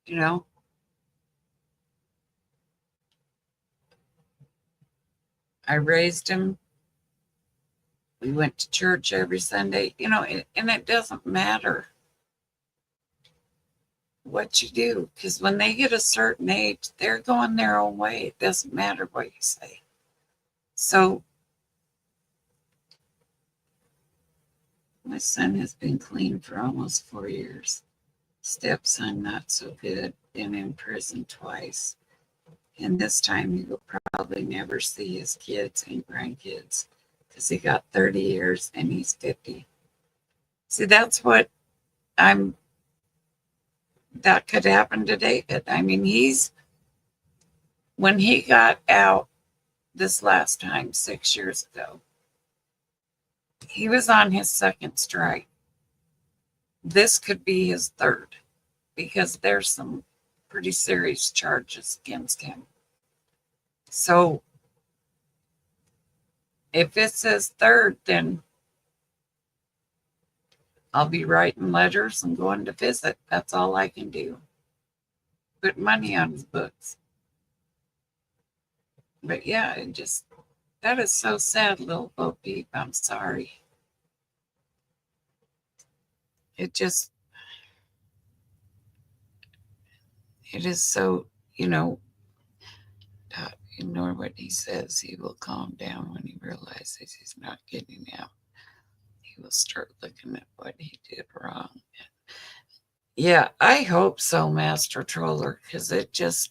You know, I raised him. We went to church every Sunday, you know, and it doesn't matter what you do because when they get a certain age, they're going their own way. It doesn't matter what you say. So, my son has been clean for almost 4 years. Stepson, not so good, been in prison twice. And this time he will probably never see his kids and grandkids because he got 30 years and he's 50. See, that's what I'm, that could happen to David. I mean, when he got out this last time, 6 years ago, he was on his second strike. This could be his third because there's some pretty serious charges against him. So if it says third, then I'll be writing letters and going to visit. That's all I can do. Put money on his books. But yeah, that is so sad, little Bo Peep. I'm sorry. It is so, ignore what he says. He will calm down when he realizes he's not getting out. He will start looking at what he did wrong. Yeah, I hope so, Master Troller, because it's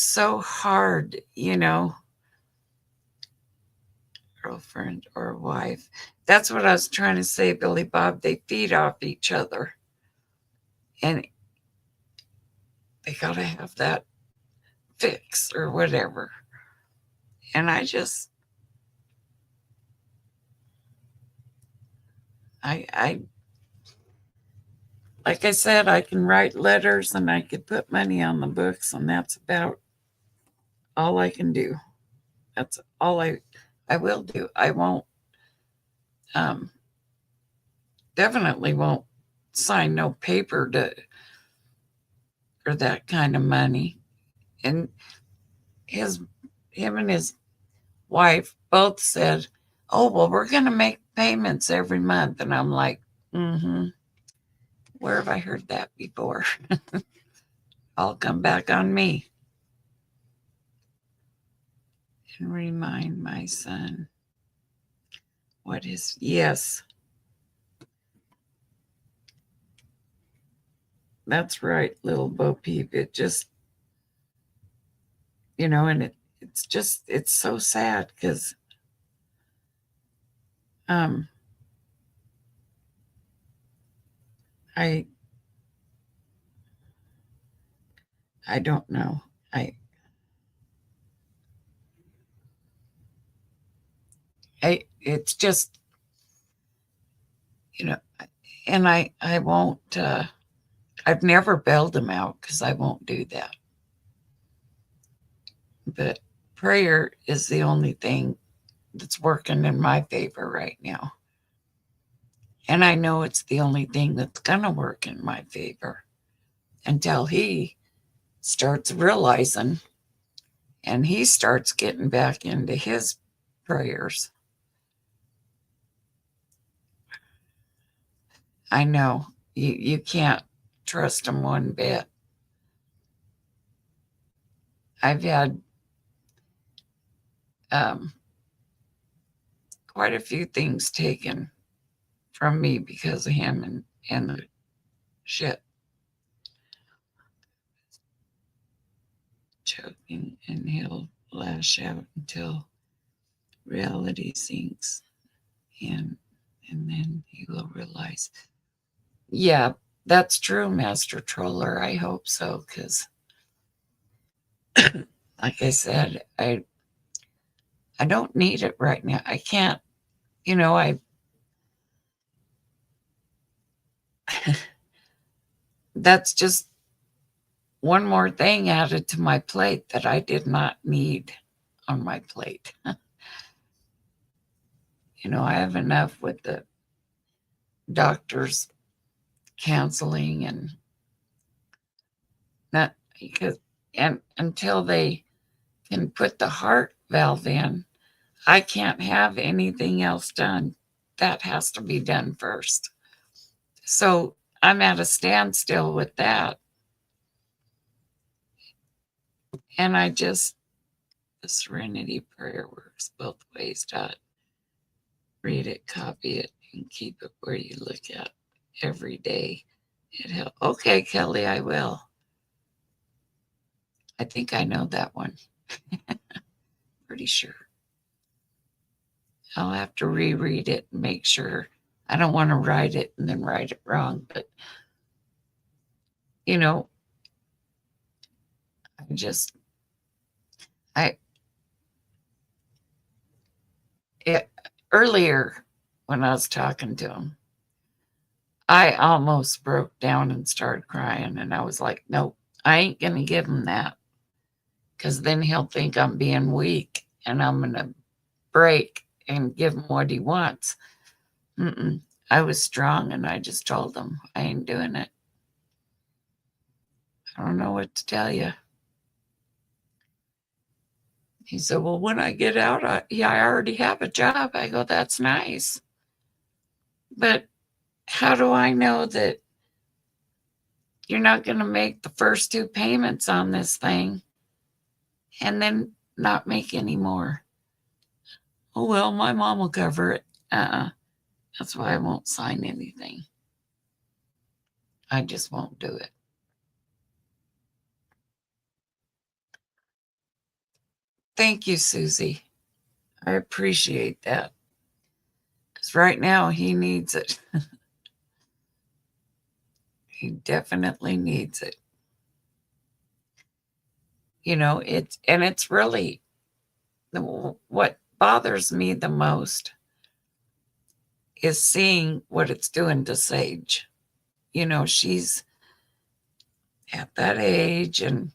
so hard, girlfriend or wife. That's what I was trying to say, Billy Bob. They feed off each other. And they got to have that fix or whatever. And I like I said, I can write letters and I could put money on the books, and that's about all I can do. That's all I will do. I won't, um, definitely won't sign no paper for that kind of money. And him and his wife both said, "Oh, well, we're going to make payments every month." And I'm like, mm-hmm. Where have I heard that before? I'll come back on me. And remind my son yes, that's right, little Bo Peep. It just, and it's so sad because, um, I, I don't know. I, it's just, you know, and I won't, I've never bailed him out because I won't do that. But prayer is the only thing that's working in my favor right now. And I know it's the only thing that's going to work in my favor until he starts realizing and he starts getting back into his prayers. I know you can't trust him one bit. I've had um, quite a few things taken from me because of him and, the shit. choking, and he'll lash out until reality sinks in, and then he will realize, yeah, that's true, Master Troller. I hope so, because like I said, I don't need it right now. I can't, you know, I that's just one more thing added to my plate that I did not need on my plate. I have enough with the doctors canceling and not because and until they can put the heart valve in, I can't have anything else done. That has to be done first. So I'm at a standstill with that. And the Serenity Prayer works both ways. Read it, copy it, and keep it where you look at every day. It helps. Okay, Kelly, I will. I think I know that one. Pretty sure. I'll have to reread it and make sure. I don't want to write it and then write it wrong, but you know, I just I it, earlier when I was talking to him, I almost broke down and started crying, and I was like, "Nope, I ain't gonna give him that, because then he'll think I'm being weak, and I'm gonna break and give him what he wants." Mm-mm. I was strong, and I just told him I ain't doing it. I don't know what to tell you. He said, "Well, when I get out, I already have a job." I go, "That's nice. But how do I know that you're not going to make the first two payments on this thing and then not make any more?" "Oh, well, my mom will cover it." That's why I won't sign anything. I just won't do it. Thank you, Susie. I appreciate that. Because right now he needs it. He definitely needs it. It's really what bothers me the most is seeing what it's doing to Sage. She's at that age, and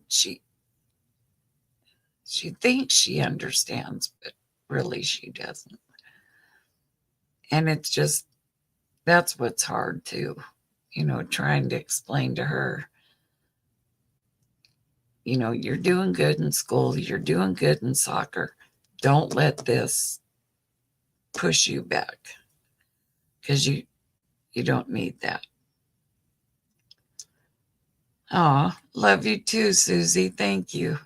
she thinks she understands, but really she doesn't. And it's just that's what's hard too. Trying to explain to her, you're doing good in school, you're doing good in soccer. Don't let this push you back, because you don't need that. Oh, love you too, Susie. Thank you.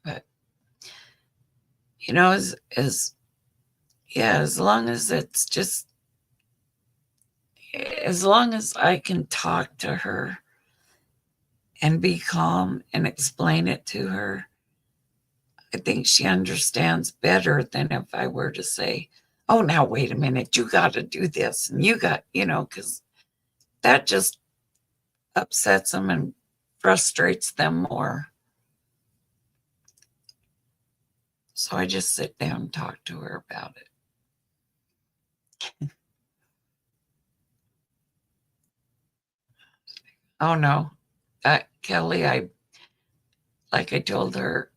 But as yeah, as long as I can talk to her and be calm and explain it to her, I think she understands better than if I were to say, "Oh, now wait a minute, you got to do this, and because that just upsets them and frustrates them more. So I just sit down and talk to her about it. Oh no, Kelly, like I told her,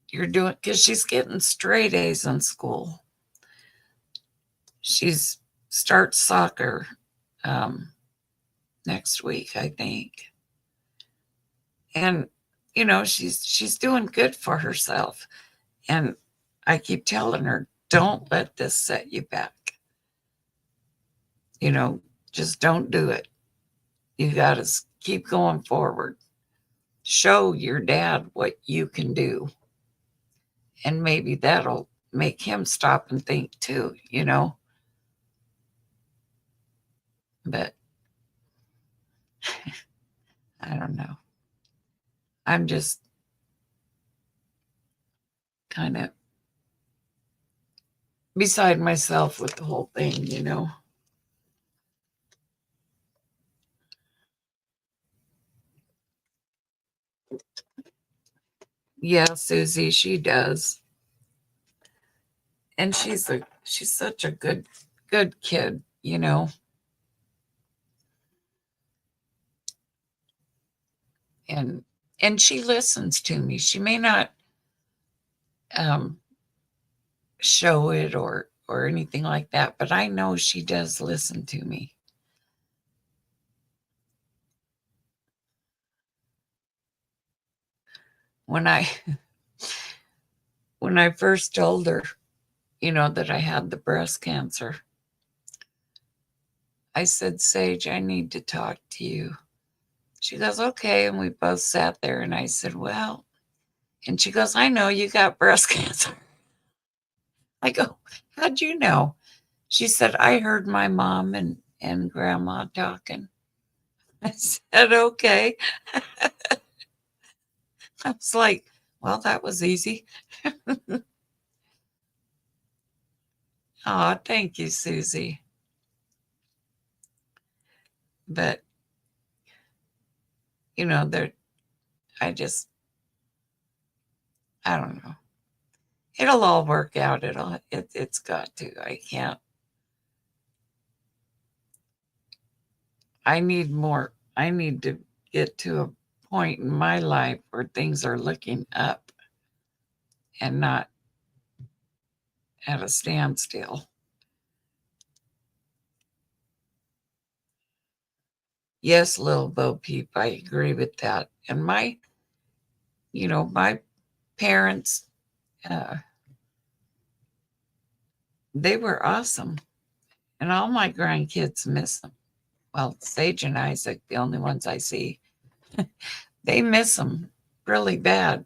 you're doing, because she's getting straight A's in school. She's starts soccer um, next week, I think, and she's doing good for herself. And I keep telling her, don't let this set you back. You know, just don't do it. You got to keep going forward. Show your dad what you can do, and maybe that'll make him stop and think too. But I don't know. I'm just kind of beside myself with the whole thing. Yeah, Susie, she does. And she's such a good kid. And she listens to me. She may not um show it or anything like that, but I know she does listen to me. When I when I first told her, that I had the breast cancer, I said, Sage, I need to talk to you. She goes, okay. And we both sat there and I said, well, and she goes, I know you got breast cancer. I go, how'd you know? She said, I heard my mom and grandma talking. I said, okay. I was like, well, that was easy. Oh, thank you, Susie. But, there, I just, I don't know. It'll all work out. It's got to. I can't. I need more. I need to get to a point in my life where things are looking up and not at a standstill. Yes, little Bo Peep, I agree with that. And my parents, uh, they were awesome. And all my grandkids miss them. Well, Sage and Isaac, the only ones I see, they miss them really bad.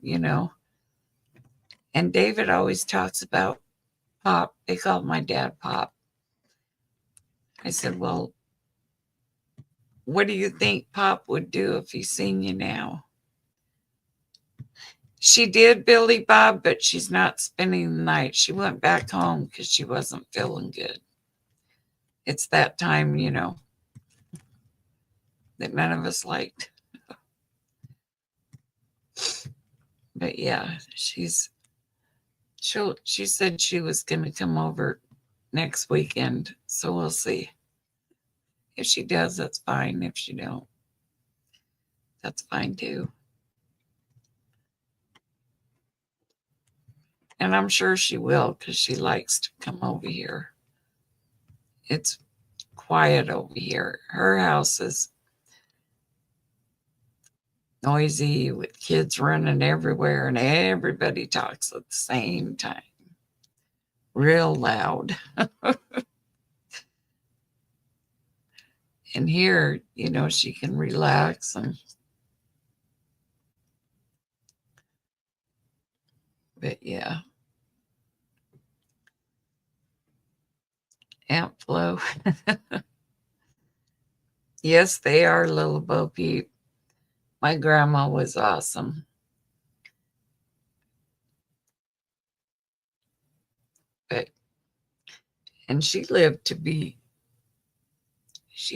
And David always talks about Pop. They called my dad Pop. I said, well, what do you think Pop would do if he seen you now? She did, Billy Bob, but she's not spending the night. She went back home because she wasn't feeling good. It's that time, that none of us liked. But yeah, she said she was going to come over next weekend, so we'll see. If she does, that's fine. If she don't, that's fine too. And I'm sure she will because she likes to come over here. It's quiet over here. Her house is noisy with kids running everywhere and everybody talks at the same time. Real loud. And here, she can relax but yeah. Aunt Flo. Yes, they are, little Bo Peep. My grandma was awesome. But and she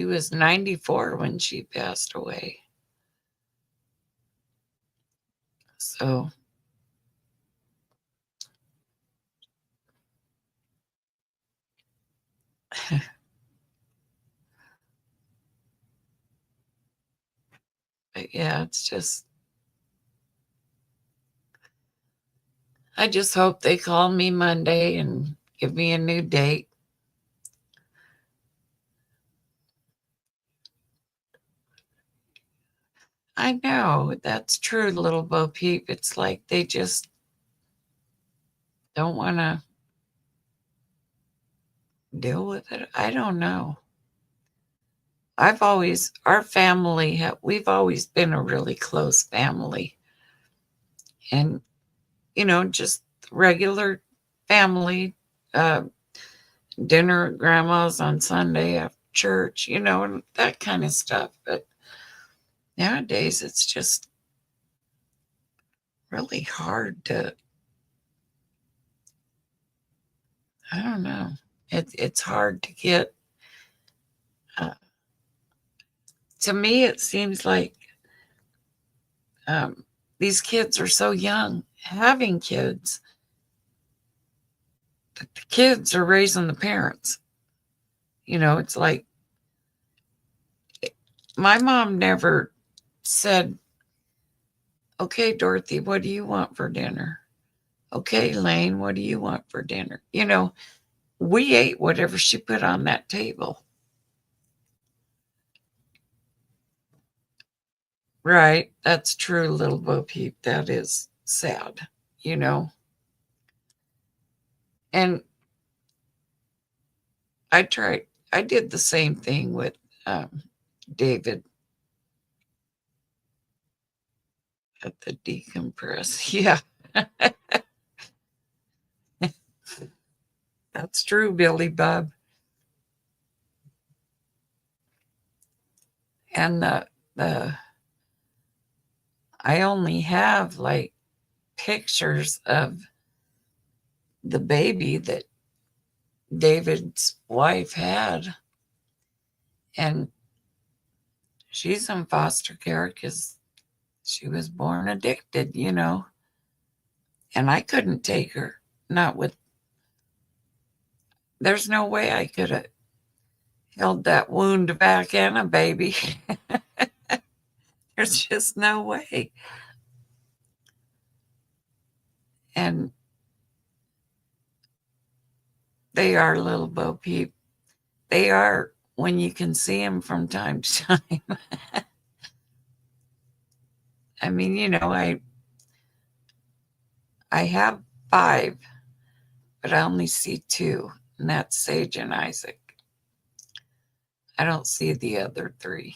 was 94 when she passed away. So but yeah, I just hope they call me Monday and give me a new date. I know that's true, little Bo Peep. It's like they just don't want to deal with it. I don't know. We've always been a really close family. And, just regular family, uh, dinner at grandma's on Sunday after church, and that kind of stuff. But nowadays, it's just really hard to, I don't know. It's hard to get. Uh, to me, it seems like um, these kids are so young, having kids, that the kids are raising the parents. It's like my mom never said, "Okay, Dorothy, what do you want for dinner? Okay, Lane, what do you want for dinner?" We ate whatever she put on that table. Right. That's true, little Bo Peep. That is sad, you know. And I did the same thing with um, David at the decompress. Yeah, that's true, Billy Bob. And the I only have like pictures of the baby that David's wife had, and she's in foster care because she was born addicted. And I couldn't take her. Not with, there's no way I could have held that wound back and a baby. There's just no way. And they are little Bo Peep. They are when you can see them from time to time. I mean, I have 5, but I only see 2, and that's Sage and Isaac. I don't see the other 3.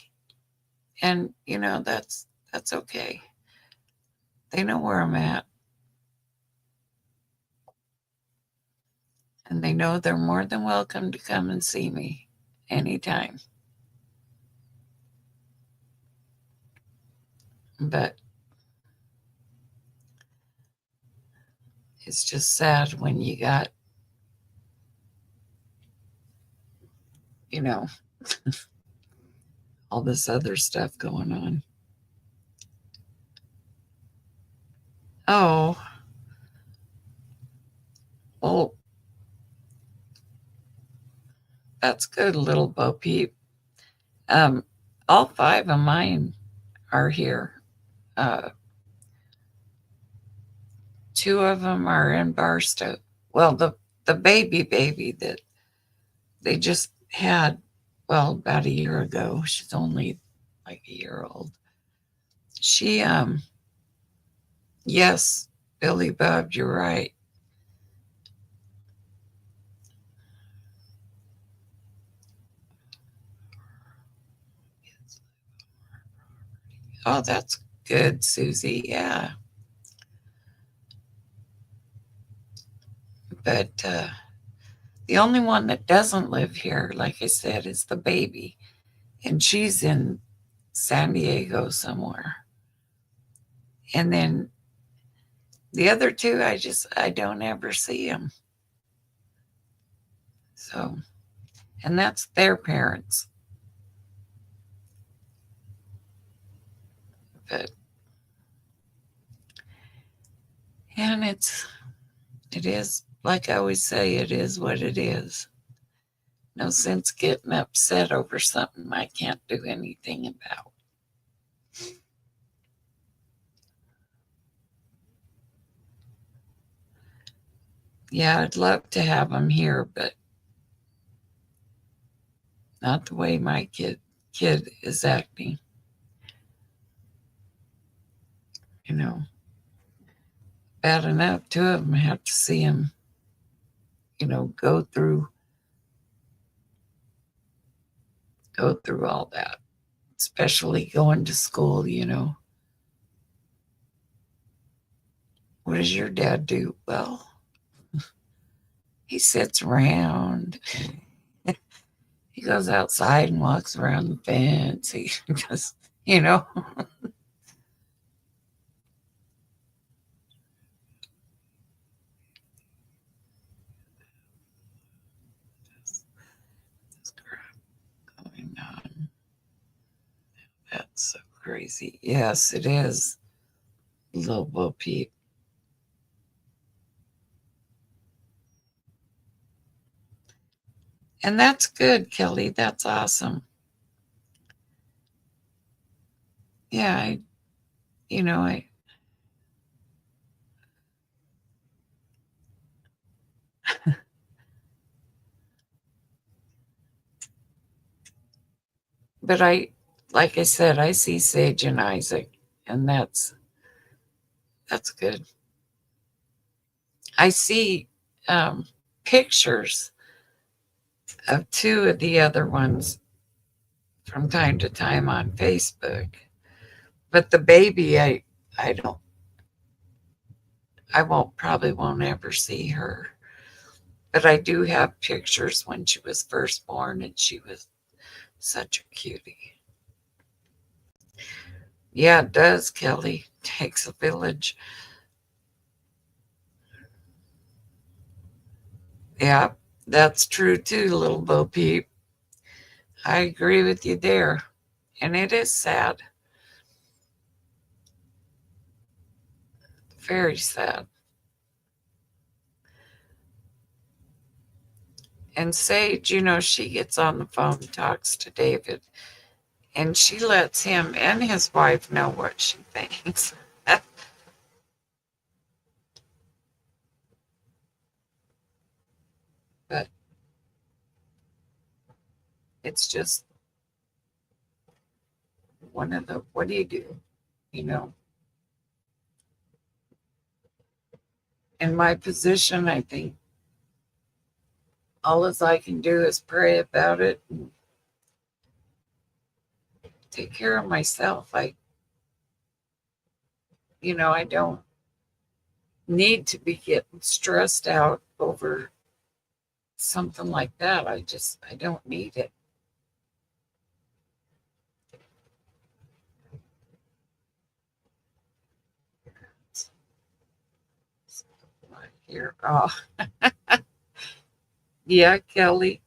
And that's okay. They know where I'm at. And they know they're more than welcome to come and see me anytime. But it's just sad when you got, you know, all this other stuff going on. Oh, well, that's good, little Bo Peep. Um, all 5 of mine are here. Uh, 2 of them are in Barstow. Well, the baby that they just had, well, about a year ago. She's only like a year old. She yes, Billy Bob, you're right. Oh, that's good, Susie. Yeah. But the only one that doesn't live here, like I said, is the baby. And she's in San Diego somewhere. And then the other 2, I don't ever see them. So, and that's their parents. But, and it is, like I always say, it is what it is. No sense getting upset over something I can't do anything about. Yeah, I'd love to have them here, but not the way my kid is acting. You know, bad enough 2 of them have to see him, go through all that, especially going to school. What does your dad do? Well, he sits around. He goes outside and walks around the fence. He just, you know. What's going on? That's so crazy. Yes, it is. Little Bo Peep. And that's good, Kelly. That's awesome. Yeah, you know, I, but like I said, I see Sage and Isaac, and that's good. I see pictures of two of the other ones from time to time on Facebook, but the baby, I don't, I won't probably won't ever see her. But I do have pictures when she was first born, and she was such a cutie. Yeah, it does, Kelly. Takes a village. Yeah, that's true too, little Bo Peep. I agree with you there. And it is sad. Very sad. And Sage, she gets on the phone, talks to David, and she lets him and his wife know what she thinks. But it's just one of the, what do you do? You know, in my position, I think all as I can do is pray about it and take care of myself. I don't need to be getting stressed out over something like that. I don't need it. Right here. Oh, yeah, Kelly,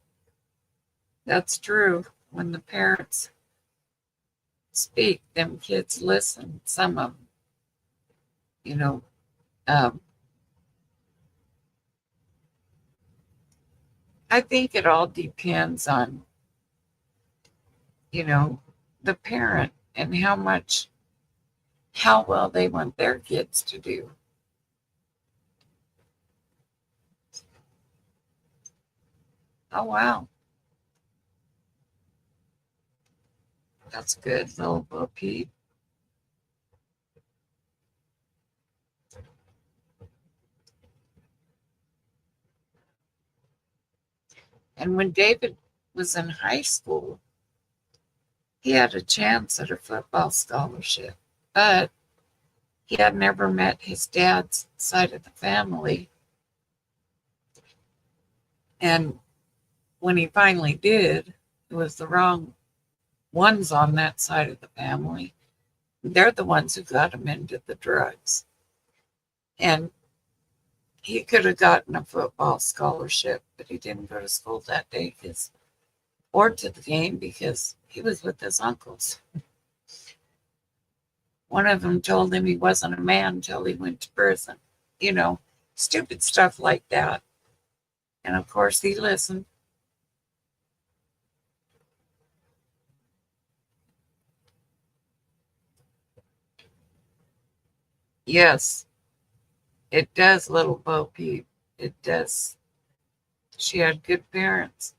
that's true. When the parents speak, them kids listen. Some of them, you know. Um, I think it all depends on, you know, the parent and how well they want their kids to do. Oh, wow. That's good, little Bo Peep. And when David was in high school, he had a chance at a football scholarship, but he had never met his dad's side of the family. And when he finally did, it was the wrong ones on that side of the family. They're the ones who got him into the drugs. And he could have gotten a football scholarship, but he didn't go to school that day or to the game because he was with his uncles. One of them told him he wasn't a man until he went to prison. You know, stupid stuff like that. And of course, he listened. Yes, it does, little Bo Peep. It does. She had good parents.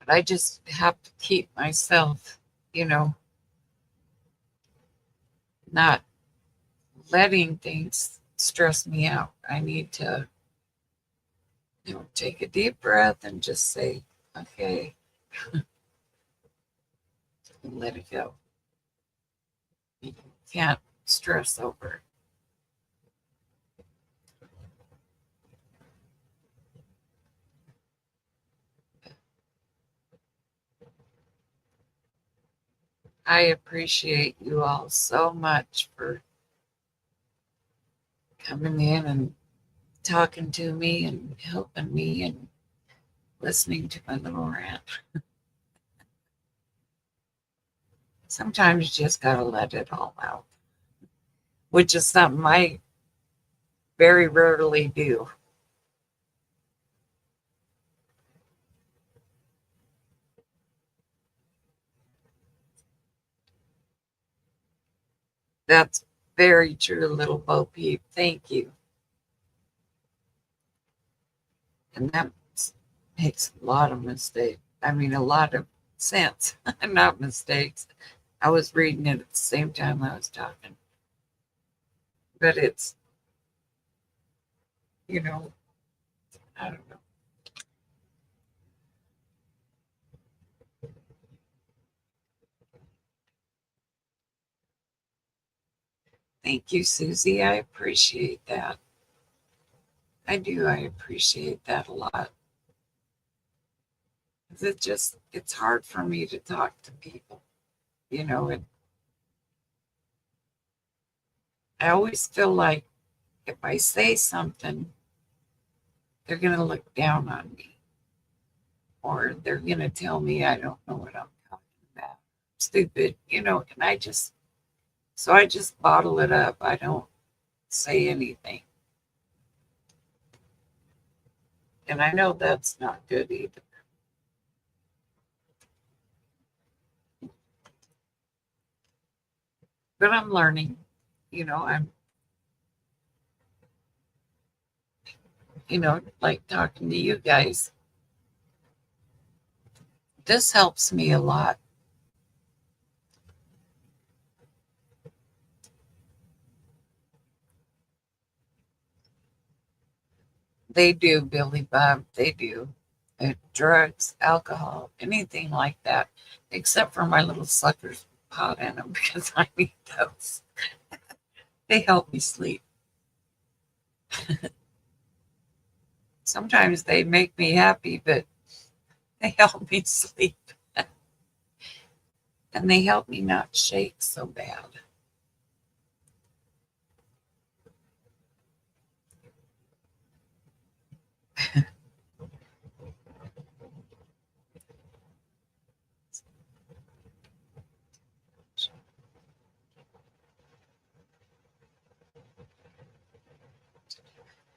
But I just have to keep myself, you know, not letting things stress me out. I need to, take a deep breath and just say, okay, Let it go. You can't stress over it. I appreciate you all so much for coming in and talking to me and helping me and listening to my little rant. Sometimes you just got to let it all out, which is something I very rarely do. That's very true, little Bo Peep. Thank you. And that makes a lot of mistakes. I mean, a lot of sense, not mistakes. I was reading it at the same time I was talking. But it's, you know, I don't know. Thank you, Susie. I appreciate that. I do. I appreciate that a lot. It's hard for me to talk to people, and I always feel like if I say something, they're going to look down on me or they're going to tell me I don't know what I'm talking about. Stupid, and so I just bottle it up. I don't say anything. And I know that's not good either. But I'm learning. I'm, like talking to you guys. This helps me a lot. They do, Billy Bob. They do. Drugs, alcohol, anything like that, except for my little suckers pot in them because I need those. They help me sleep. Sometimes they make me happy, but they help me sleep. And they help me not shake so bad.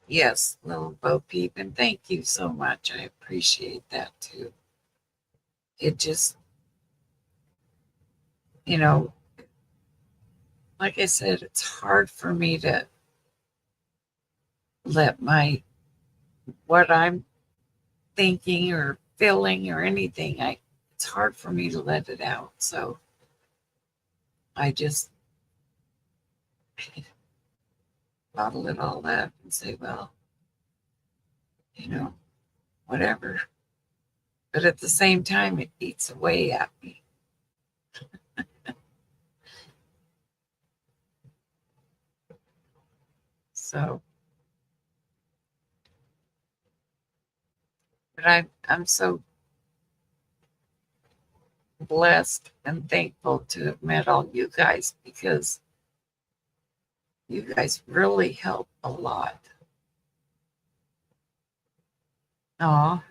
Yes, little Bo Peep, and thank you so much. I appreciate that too. It just, you know, like I said, it's hard for me to let what I'm thinking or feeling or anything, it's hard for me to let it out. So I just bottle it all up and say, well, you know, whatever. But at the same time, it eats away at me. So, but I'm so blessed and thankful to have met all you guys because you guys really help a lot. Aw,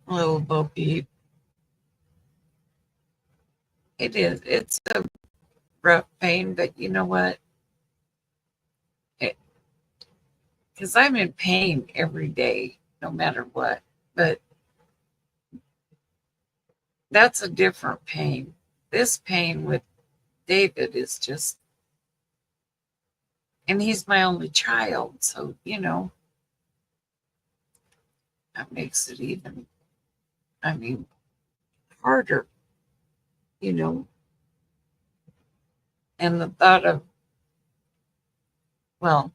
little Bo Peep. It is. It's a rough pain, but you know what? Because I'm in pain every day, no matter what. But that's a different pain. This pain with David is just, and he's my only child. So, that makes it even, I mean, harder, you know. And the thought of, well,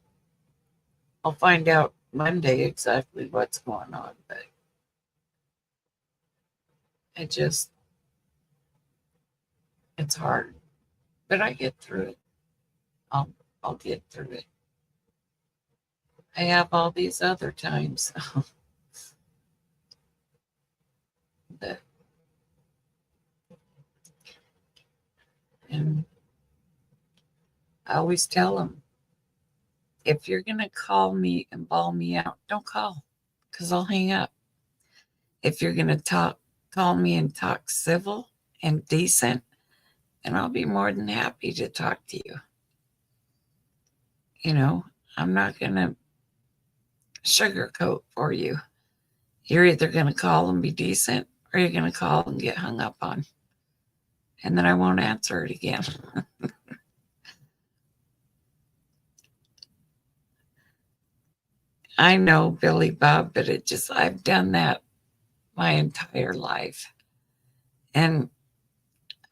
I'll find out Monday exactly what's going on. But I just, it's hard, but I get through it. I'll, I'll get through it. I have all these other times that, and I always tell them, if you're going to call me and bawl me out, don't call because I'll hang up. If you're going to call me and talk civil and decent, and I'll be more than happy to talk to you. You know, I'm not going to sugarcoat for you. You're either going to call and be decent or you're going to call and get hung up on. And then I won't answer it again. I know, Billy Bob, but I've done that my entire life. And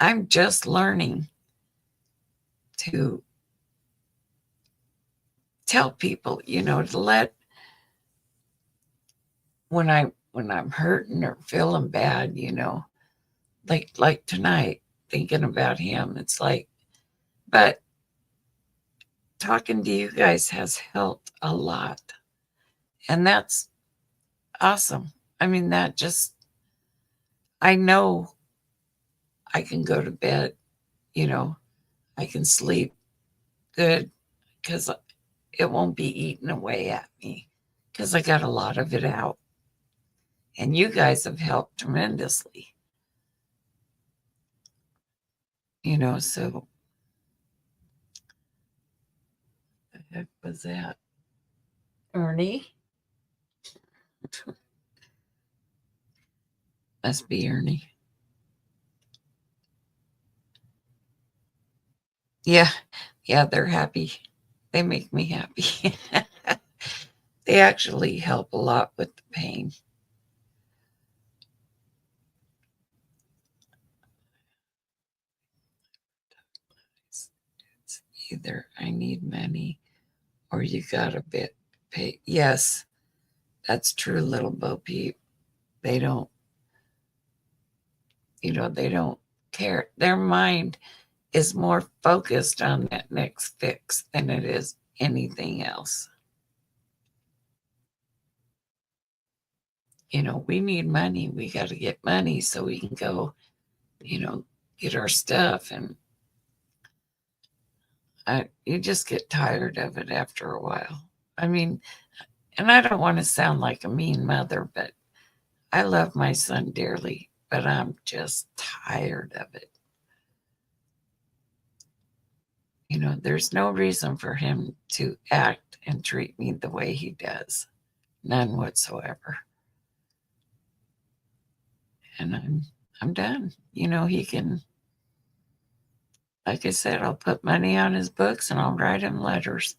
I'm just learning to tell people, to let, when I'm hurting or feeling bad, like tonight, thinking about him, it's like, but talking to you guys has helped a lot. And that's awesome. I mean, I know I can go to bed, I can sleep good because it won't be eating away at me because I got a lot of it out. And you guys have helped tremendously, so the heck was that? Ernie? Must be Ernie. Yeah, yeah, they're happy. They make me happy. They actually help a lot with the pain. It's either I need money or you got a bit pay. Yes, that's true, little Bo Peep. They don't, they don't care. Their mind is more focused on that next fix than it is anything else. We need money. We got to get money so we can go, get our stuff. And you just get tired of it after a while. I mean, and I don't want to sound like a mean mother, but I love my son dearly, but I'm just tired of it. There's no reason for him to act and treat me the way he does. None whatsoever. And I'm done. He can, like I said, I'll put money on his books and I'll write him letters.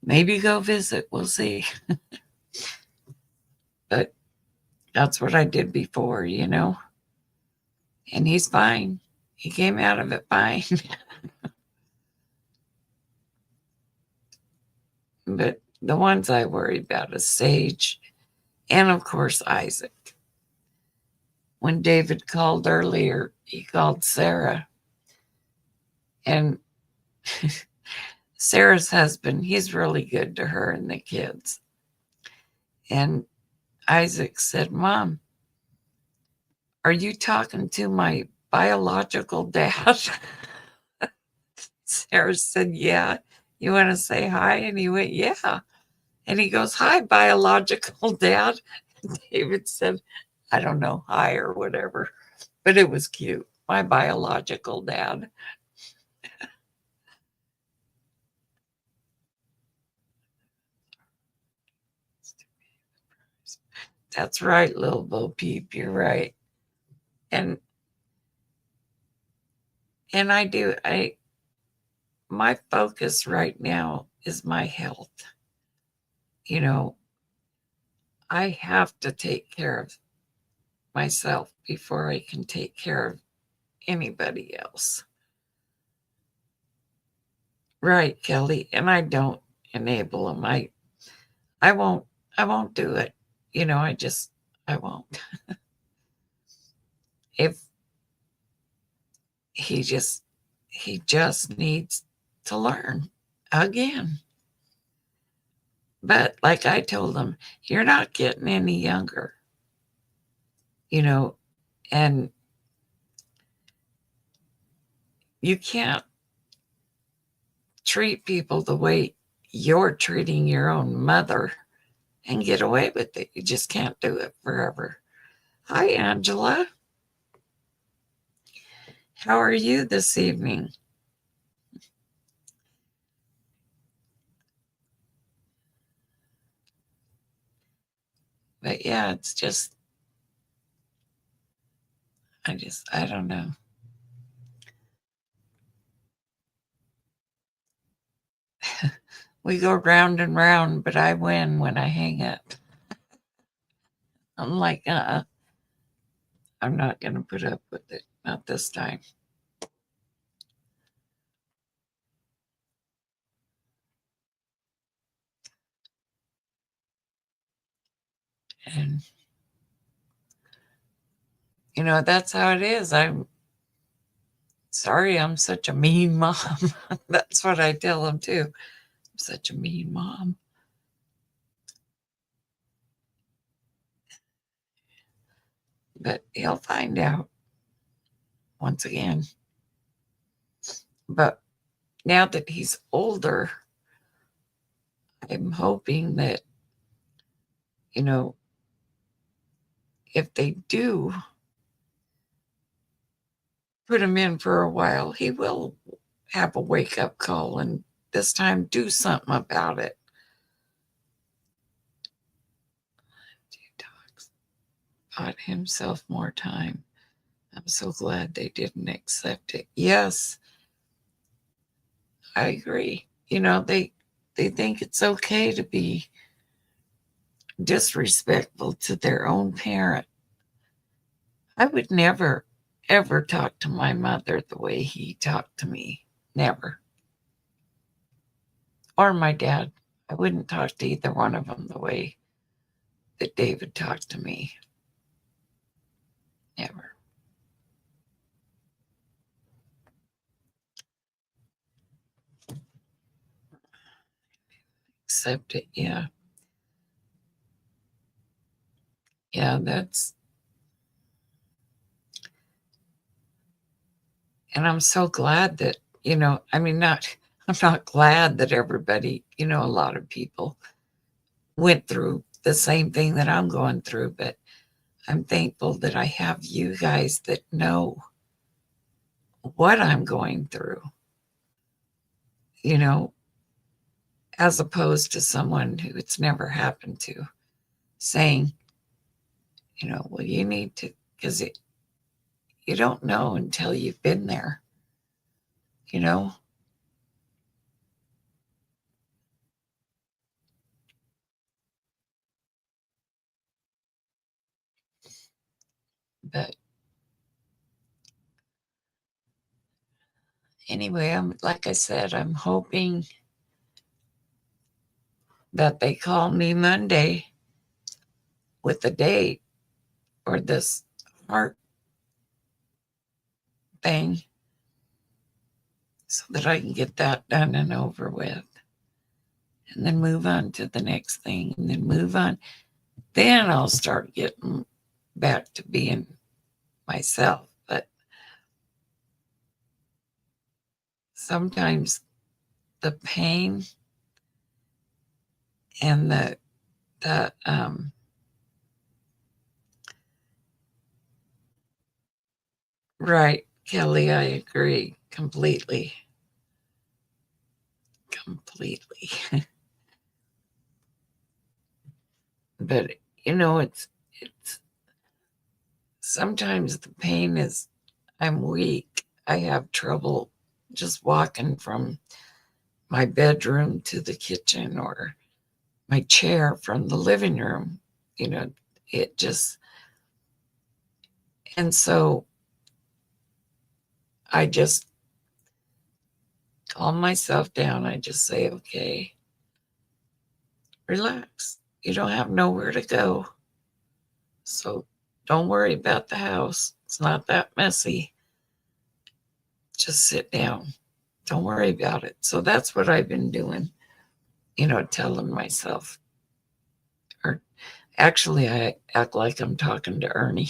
Maybe go visit. We'll see. But that's what I did before, And he's fine. He came out of it fine. But the ones I worry about is Sage and, of course, Isaac. When David called earlier, he called Sarah. And Sarah's husband, he's really good to her and the kids. And Isaac said, Mom, are you talking to my biological dad? Sarah said, Yeah. You want to say hi? And he went, Yeah. And he goes, Hi, biological dad. And David said, I don't know, hi or whatever. But it was cute. My biological dad. That's right, little Bo Peep. You're right. And my focus right now is my health. I have to take care of myself before I can take care of anybody else. Right, Kelly. And I don't enable them. I won't do it. I won't. if he just needs to learn again. But like I told him, you're not getting any younger, you know, and you can't treat people the way you're treating your own mother and get away with it. You just can't do it forever. Hi, Angela. How are you this evening? But yeah, it's just, I don't know. We go round and round, but I win when I hang up. I'm like, I'm not going to put up with it. Not this time. And, that's how it is. I'm sorry I'm such a mean mom. That's what I tell him too. I'm such a mean mom. But he'll find out once again. But now that he's older, I'm hoping that, if they do put him in for a while, he will have a wake up call and this time do something about it. Detox. Bought himself more time. I'm so glad they didn't accept it. Yes, I agree. They think it's okay to be disrespectful to their own parent. I would never, ever talk to my mother the way he talked to me. Never. Or my dad. I wouldn't talk to either one of them the way that David talked to me. Never. Accept it. Yeah. Yeah, and I'm so glad that, I'm not glad that everybody, a lot of people went through the same thing that I'm going through, but I'm thankful that I have you guys that know what I'm going through, you know, as opposed to someone who it's never happened to saying, well, you need to, because you don't know until you've been there, you know. But anyway, like I said, I'm hoping that they call me Monday with a date or this heart thing so that I can get that done and over with and then move on to the next thing and then move on. Then I'll start getting back to being myself. But sometimes the pain and the right, Kelly, I agree completely. Completely. But it's sometimes the pain is I'm weak. I have trouble just walking from my bedroom to the kitchen or my chair from the living room. You know, it just, and so I just calm myself down. I just say, okay, relax. You don't have nowhere to go. So don't worry about the house. It's not that messy. Just sit down. Don't worry about it. So that's what I've been doing, telling myself. Or actually, I act like I'm talking to Ernie.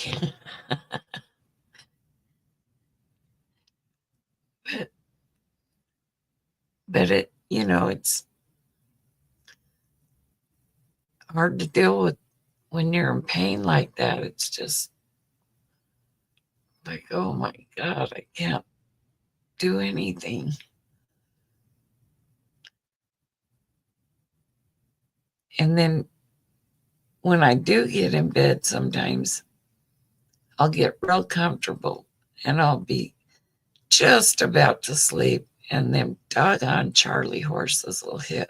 but, it's hard to deal with when you're in pain like that. It's just like, oh my God, I can't do anything. And then when I do get in bed, sometimes I'll get real comfortable and I'll be just about to sleep. And then doggone Charlie horses will hit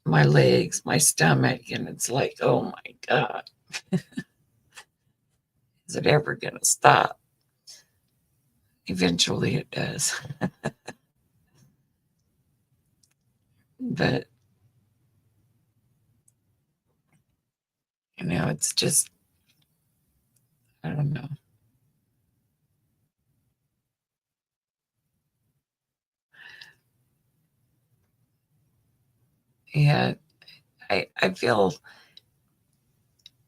my legs, my stomach. And it's like, oh my God, is it ever going to stop? Eventually it does. But, it's just, I don't know. Yeah, I feel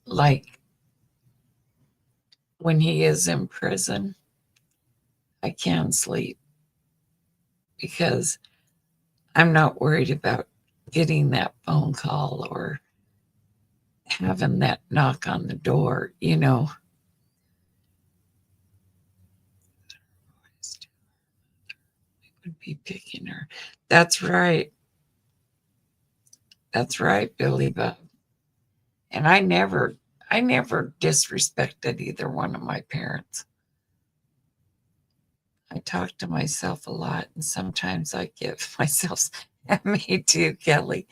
like when he is in prison, I can sleep because I'm not worried about getting that phone call or having that knock on the door, would be picking her. That's right. That's right, Billy Bob. And I never disrespected either one of my parents. I talk to myself a lot, and sometimes I give myself, me too, Kelly.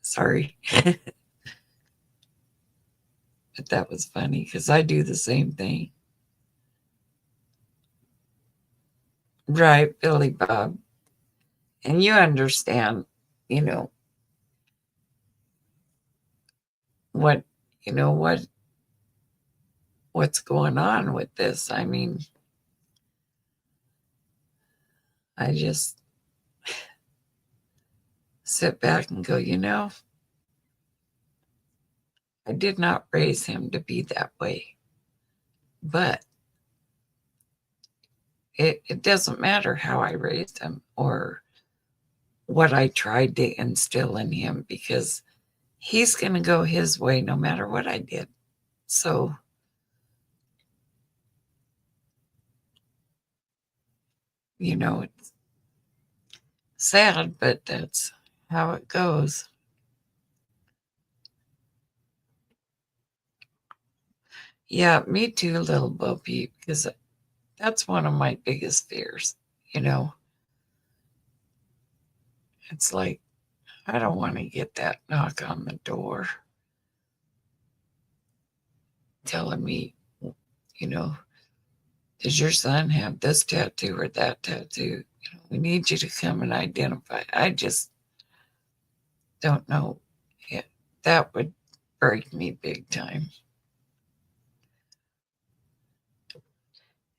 Sorry, but that was funny because I do the same thing. Right, Billy Bob. And you understand, you know, what, you know, what's going on with this. I mean, I just sit back and go, I did not raise him to be that way. But it doesn't matter how I raised him or what I tried to instill in him because he's going to go his way no matter what I did. So, it's sad, but that's how it goes. Yeah, me too, little Bo Peep, because that's one of my biggest fears. You know, it's like, I don't want to get that knock on the door telling me, you know, does your son have this tattoo or that tattoo? We need you to come and identify. I just don't know. Yeah, that would break me big time.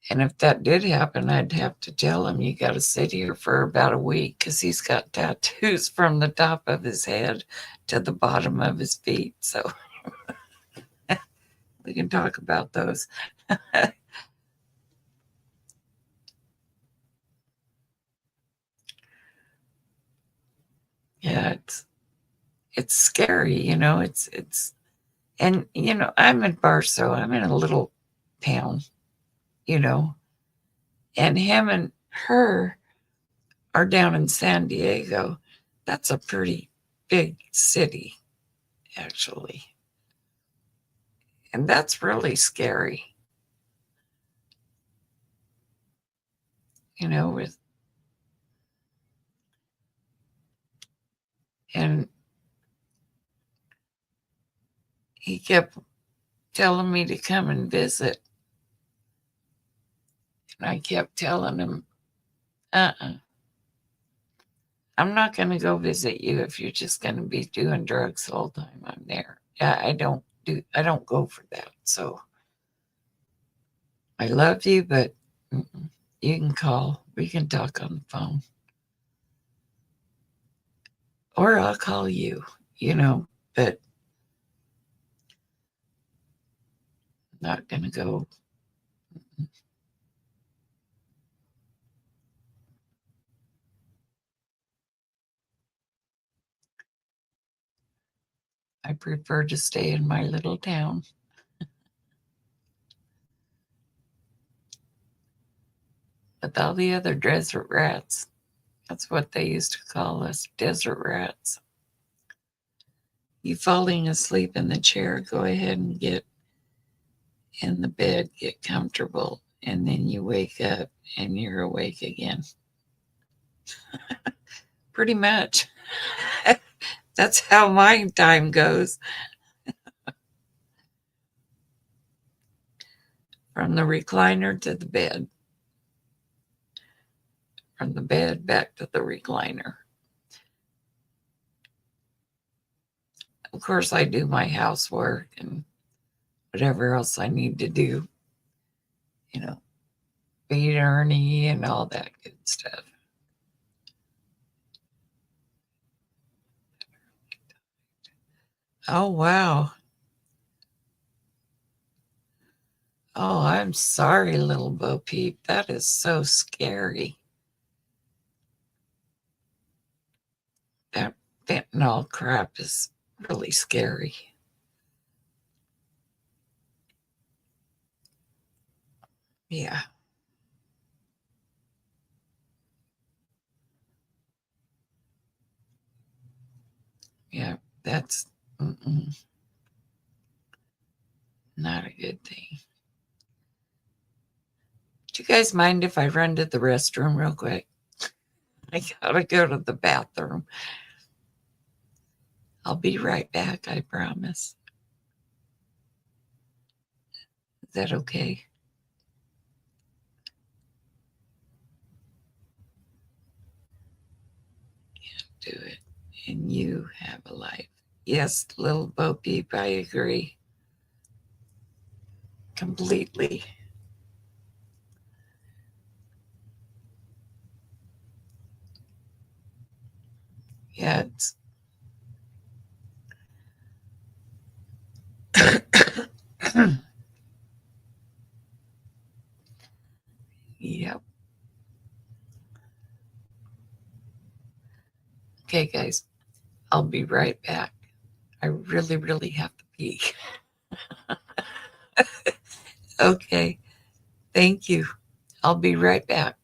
And if that did happen, I'd have to tell him, you got to sit here for about a week because he's got tattoos from the top of his head to the bottom of his feet. So we can talk about those. Yeah, it's scary, and I'm in Barstow. I'm in a little town, you know, and him and her are down in San Diego. That's a pretty big city, actually. And that's really scary, with and he kept telling me to come and visit. And I kept telling him, uh-uh. I'm not going to go visit you if you're just going to be doing drugs the whole time I'm there. Yeah, I don't go for that. So I love you, but you can call. We can talk on the phone. Or I'll call you, but I'm not going to go. I prefer to stay in my little town. With all the other desert rats. That's what they used to call us, desert rats. You falling asleep in the chair, go ahead and get in the bed, get comfortable, and then you wake up and you're awake again. Pretty much. That's how my time goes. From the recliner to the bed, from the bed back to the recliner. Of course, I do my housework and whatever else I need to do, you know, feed Ernie and all that good stuff. Oh, wow. Oh, I'm sorry, little Bo Peep. That is so scary. That fentanyl crap is really scary. Yeah, yeah, that's not a good thing. Do you guys mind if I run to the restroom real quick? I gotta go to the bathroom. I'll be right back, I promise. Is that okay? Do it. And you have a life. Yes, little Bo Peep, I agree. Completely. Yeah, it's yep. Okay, guys, I'll be right back. I really, really have to pee. Okay, thank you. I'll be right back.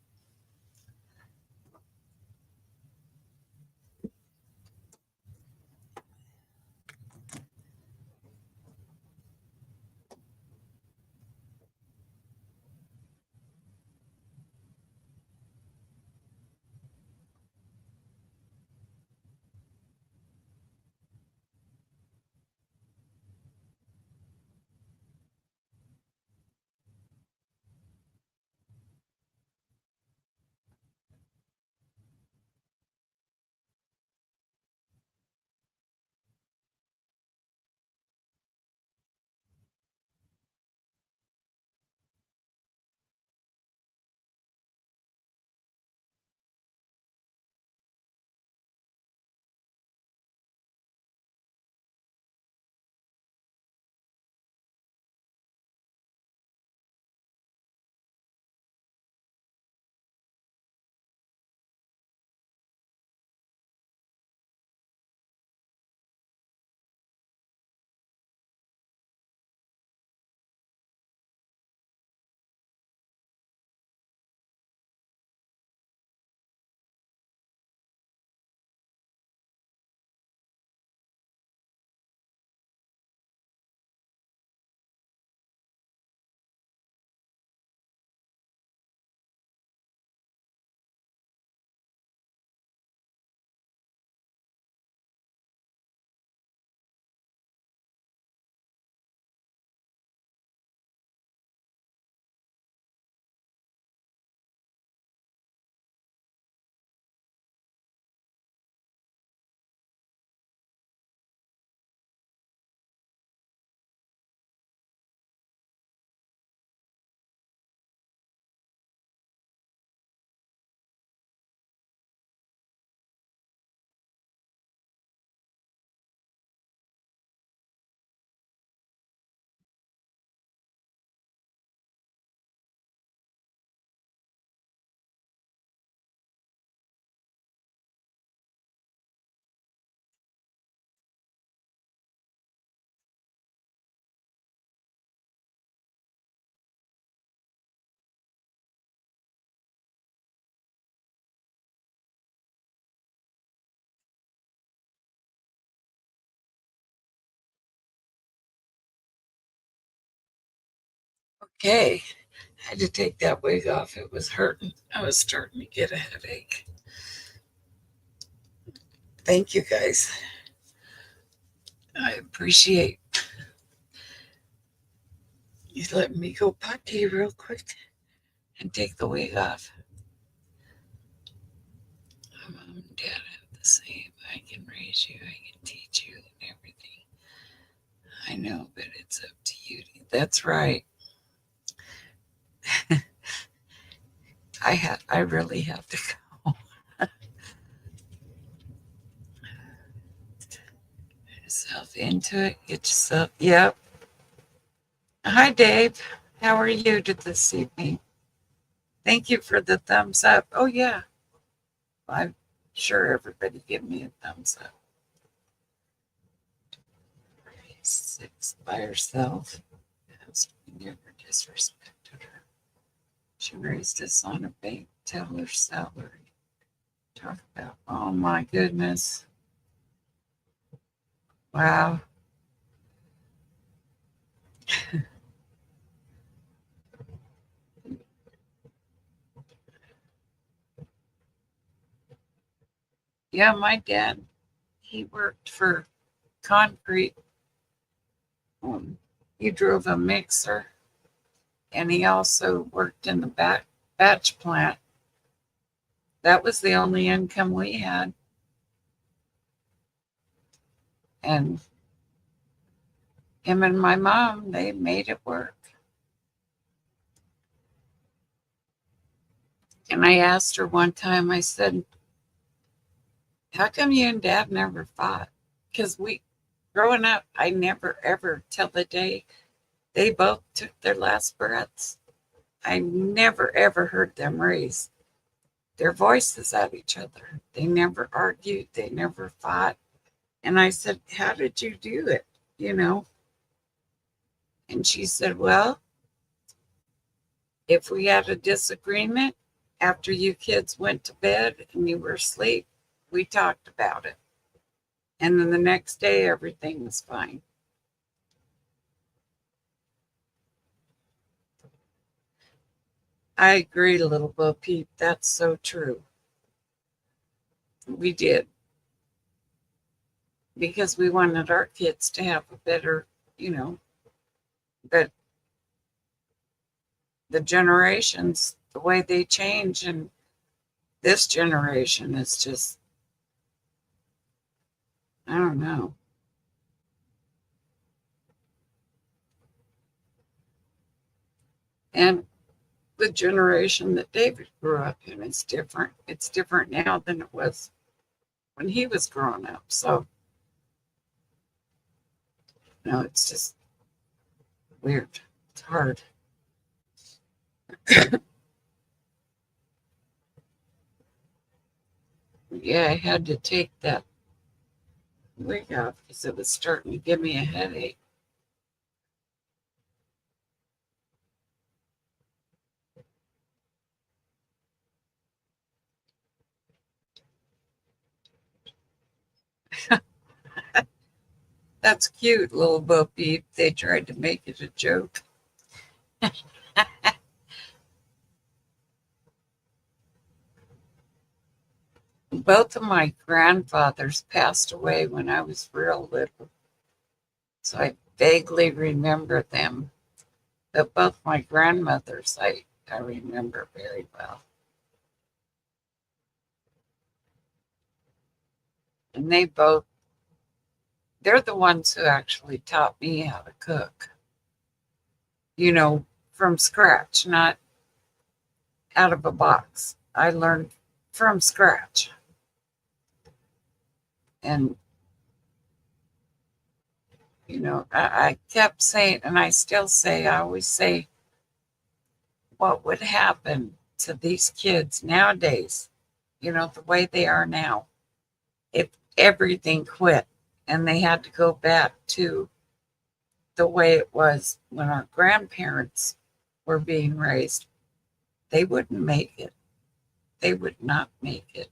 Okay, I had to take that wig off. It was hurting. I was starting to get a headache. Thank you guys. I appreciate you letting me go potty real quick and take the wig off. Mom and Dad have the same. I can raise you, I can teach you, and everything. I know, but it's up to you. That's right. I really have to go. Get yourself into it. Get yourself. Yep. Hi, Dave. How are you this evening? Thank you for the thumbs up. Oh yeah, I'm sure everybody give me a thumbs up. 6 by herself. We never disrespected her. She raised us on a bank teller's salary. Talk about, oh my goodness. Wow. Yeah, my dad, he worked for concrete. He drove a mixer and he also worked in the batch plant. That was the only income we had. And him and my mom, they made it work. And I asked her one time, I said, how come you and Dad never fought? Because growing up, I never ever, till the day they both took their last breaths, I never ever heard them raise their voices at each other. They never argued, they never fought. And I said, how did you do it? You know? And she said, well, if we had a disagreement after you kids went to bed and you were asleep, we talked about it. And then the next day, everything was fine. I agree, little Bo Peep. That's so true. We did. Because we wanted our kids to have a better, you know, but the generations, the way they change, and this generation is just, I don't know. And the generation that David grew up in is different. It's different now than it was when he was growing up. So, it's just weird. It's hard. Yeah, I had to take that wig off because it was starting to give me a headache. That's cute, little Bo Peep. They tried to make it a joke. Both of my grandfathers passed away when I was real little, so I vaguely remember them. But both my grandmothers, I remember very well. And they're the ones who actually taught me how to cook, from scratch, not out of a box. I learned from scratch. And, I kept saying, and I still say, I always say, what would happen to these kids nowadays, the way they are now, if everything quit and they had to go back to the way it was when our grandparents were being raised? They wouldn't make it. They would not make it.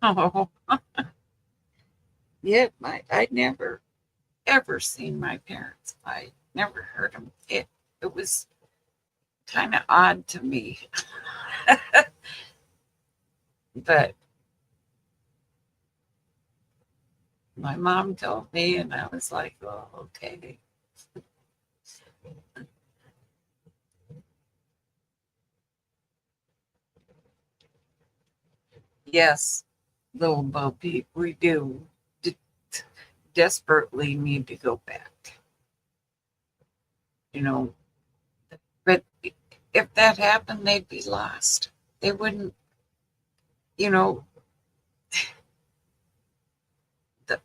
Oh, Yet I'd never ever seen my parents fight. Never heard them. It was kind of odd to me, but my mom told me, and I was like, "Oh, okay." Yes, little Bo Peep, we do desperately need to go back. You know, but if that happened, they'd be lost. They wouldn't. You know, the,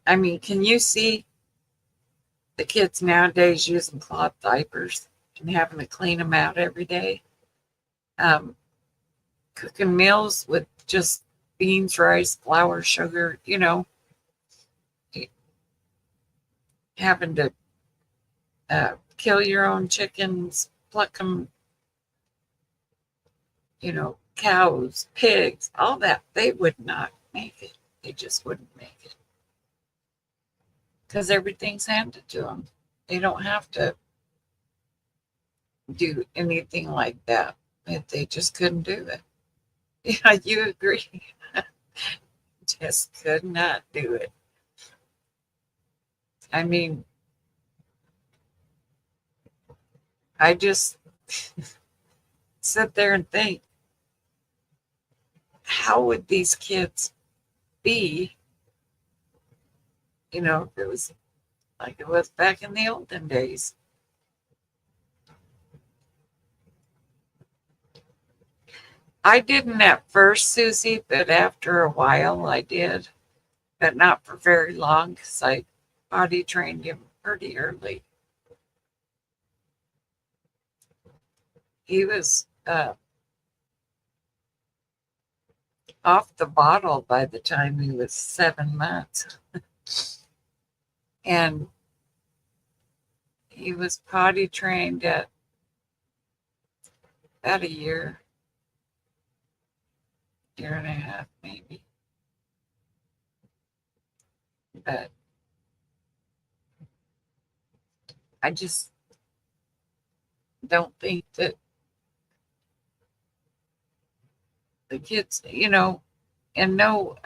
I mean, can you see the kids nowadays using cloth diapers and having to clean them out every day? Um, Cooking meals with just beans, rice, flour, sugar, having to kill your own chickens, pluck them, cows, pigs, all that. They would not make it. They just wouldn't make it because everything's handed to them. They don't have to do anything like that if they just couldn't do it. Yeah, you agree. Just could not do it. I mean, I just sit there and think, how would these kids be, if it was like it was back in the olden days? I didn't at first, Susie, but after a while I did, but not for very long because I potty trained him pretty early. He was off the bottle by the time he was 7 months. And he was potty trained at about a year and a half, maybe. But I just don't think that the kids, and no,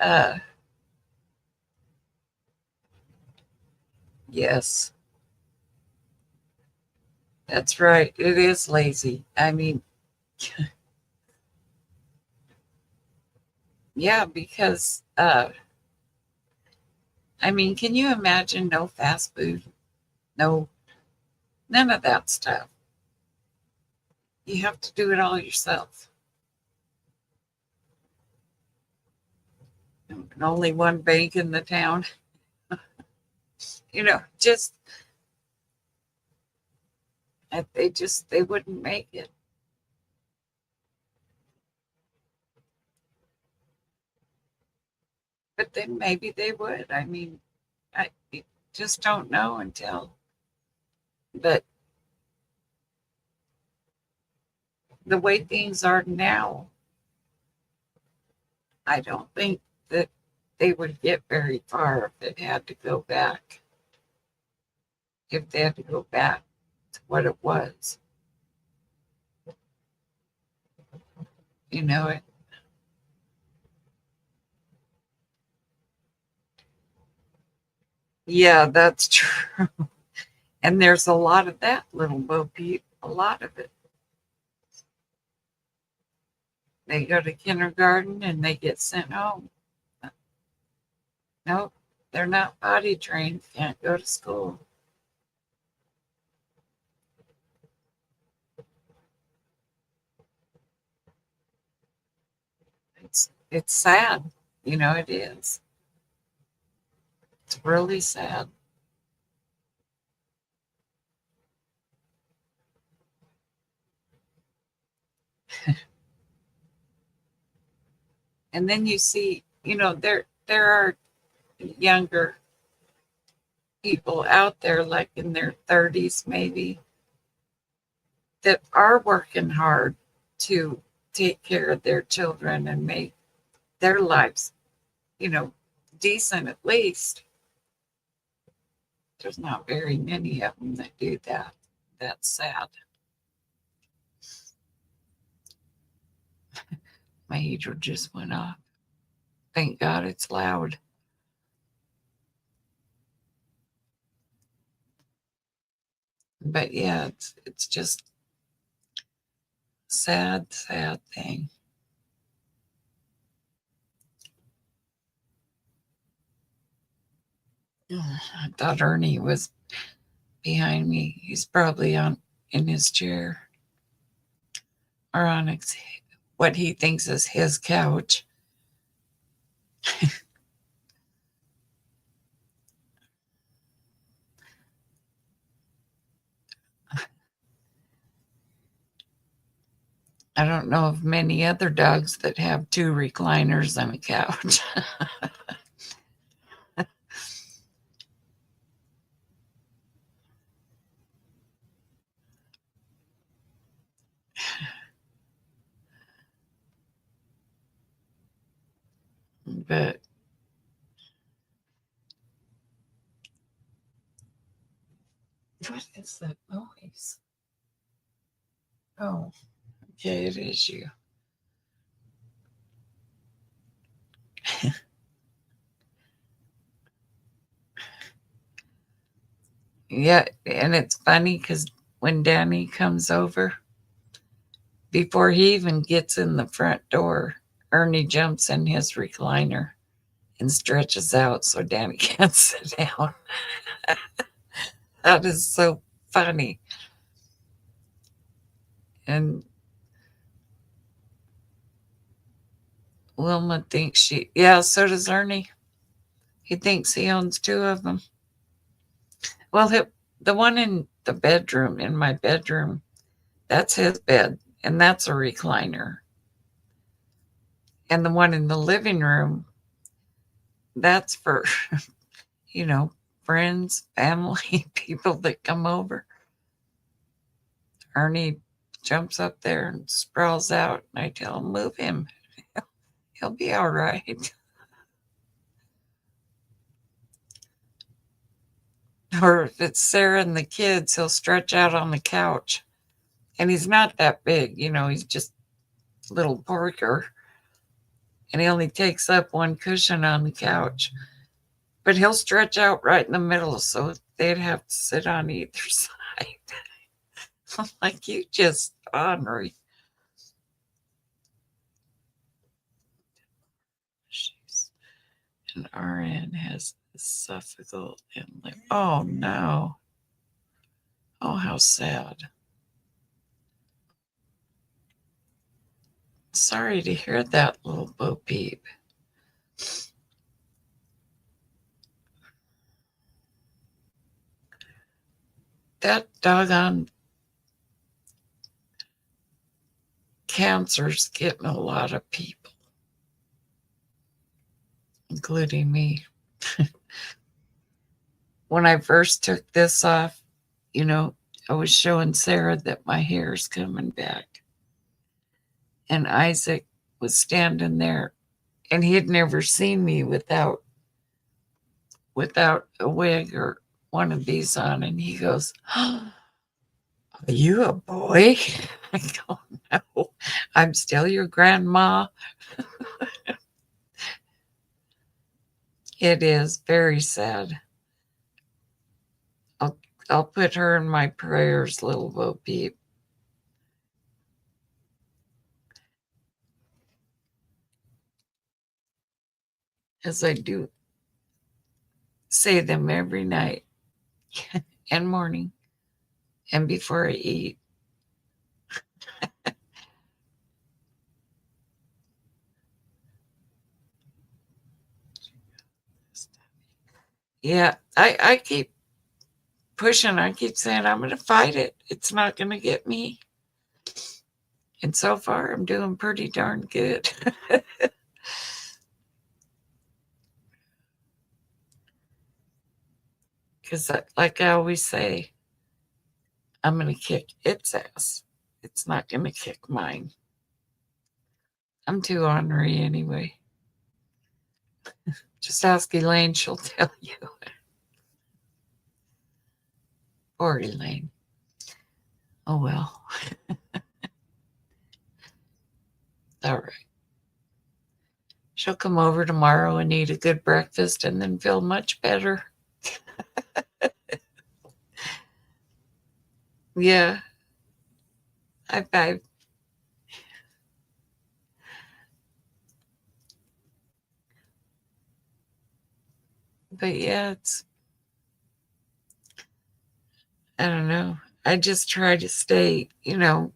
yes, that's right. It is lazy. I mean, yeah, because, I mean, can you imagine no fast food? No, none of that stuff. You have to do it all yourself. And only one bank in the town, just, they wouldn't make it. But then maybe they would. I mean, I just don't know until, but the way things are now, I don't think that they would get very far if it had to go back, if they had to go back to what it was. You know it. Yeah, that's true. And there's a lot of that, little Bo Peep, a lot of it. They go to kindergarten and they get sent home. Nope, they're not potty trained, can't go to school. It's sad. It is. It's really sad. And then you see, there are younger people out there like in their 30s maybe that are working hard to take care of their children and make their lives, you know, decent at least. There's not very many of them that do that. That's sad. My heater just went off. Thank God it's loud. But yeah, it's just sad, sad thing. I thought Ernie was behind me. He's probably on in his chair or on what he thinks is his couch. I don't know of many other dogs that have two recliners on a couch. But what is that noise? Oh, okay, it is you. Yeah, and it's funny because when Danny comes over, before he even gets in the front door, Ernie jumps in his recliner and stretches out so Danny can't sit down. That is so funny. And Wilma thinks yeah, so does Ernie. He thinks he owns two of them. Well, the one in the bedroom, in my bedroom, that's his bed, and that's a recliner. And the one in the living room, that's for, you know, friends, family, people that come over. Ernie jumps up there and sprawls out, and I tell him, move him. He'll be all right. Or if it's Sarah and the kids, he'll stretch out on the couch. And he's not that big, he's just a little porker. And he only takes up one cushion on the couch. But he'll stretch out right in the middle, so they'd have to sit on either side. I'm like, you just ornery. And RN has esophageal and oh no. Oh, how sad. Sorry to hear that, little Bo Peep. That doggone cancer's getting a lot of people, including me. When I first took this off, I was showing Sarah that my hair's coming back. And Isaac was standing there, and he had never seen me without a wig or one of these on. And he goes, oh, are you a boy? I go, no, I'm still your grandma. It is very sad. I'll put her in my prayers, little Bo Peep. As I do say them every night and morning and before I eat. Yeah, I keep pushing. I keep saying, I'm going to fight it. It's not going to get me. And so far, I'm doing pretty darn good. Because, like I always say, I'm going to kick its ass. It's not going to kick mine. I'm too ornery anyway. Just ask Elaine, she'll tell you. Poor Elaine. Oh well. All right. She'll come over tomorrow and eat a good breakfast and then feel much better. Yeah. I but yeah, I don't know. I just try to stay, I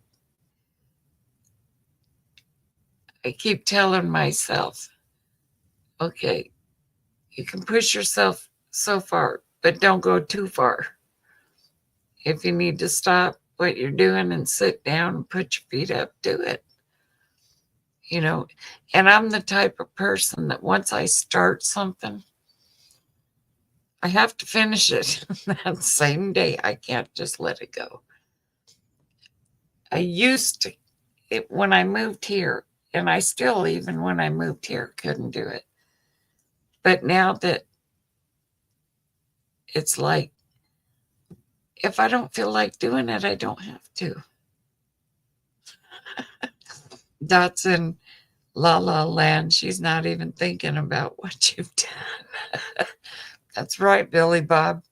keep telling myself, okay, you can push yourself so far, but don't go too far. If you need to stop what you're doing and sit down and put your feet up, do it. You know, and I'm the type of person that once I start something, I have to finish it that same day. I can't just let it go. I used to, when I moved here, and I still, even when I moved here, couldn't do it. But now that it's like, if I don't feel like doing it, I don't have to. That's in La La Land. She's not even thinking about what you've done. That's right, Billy Bob.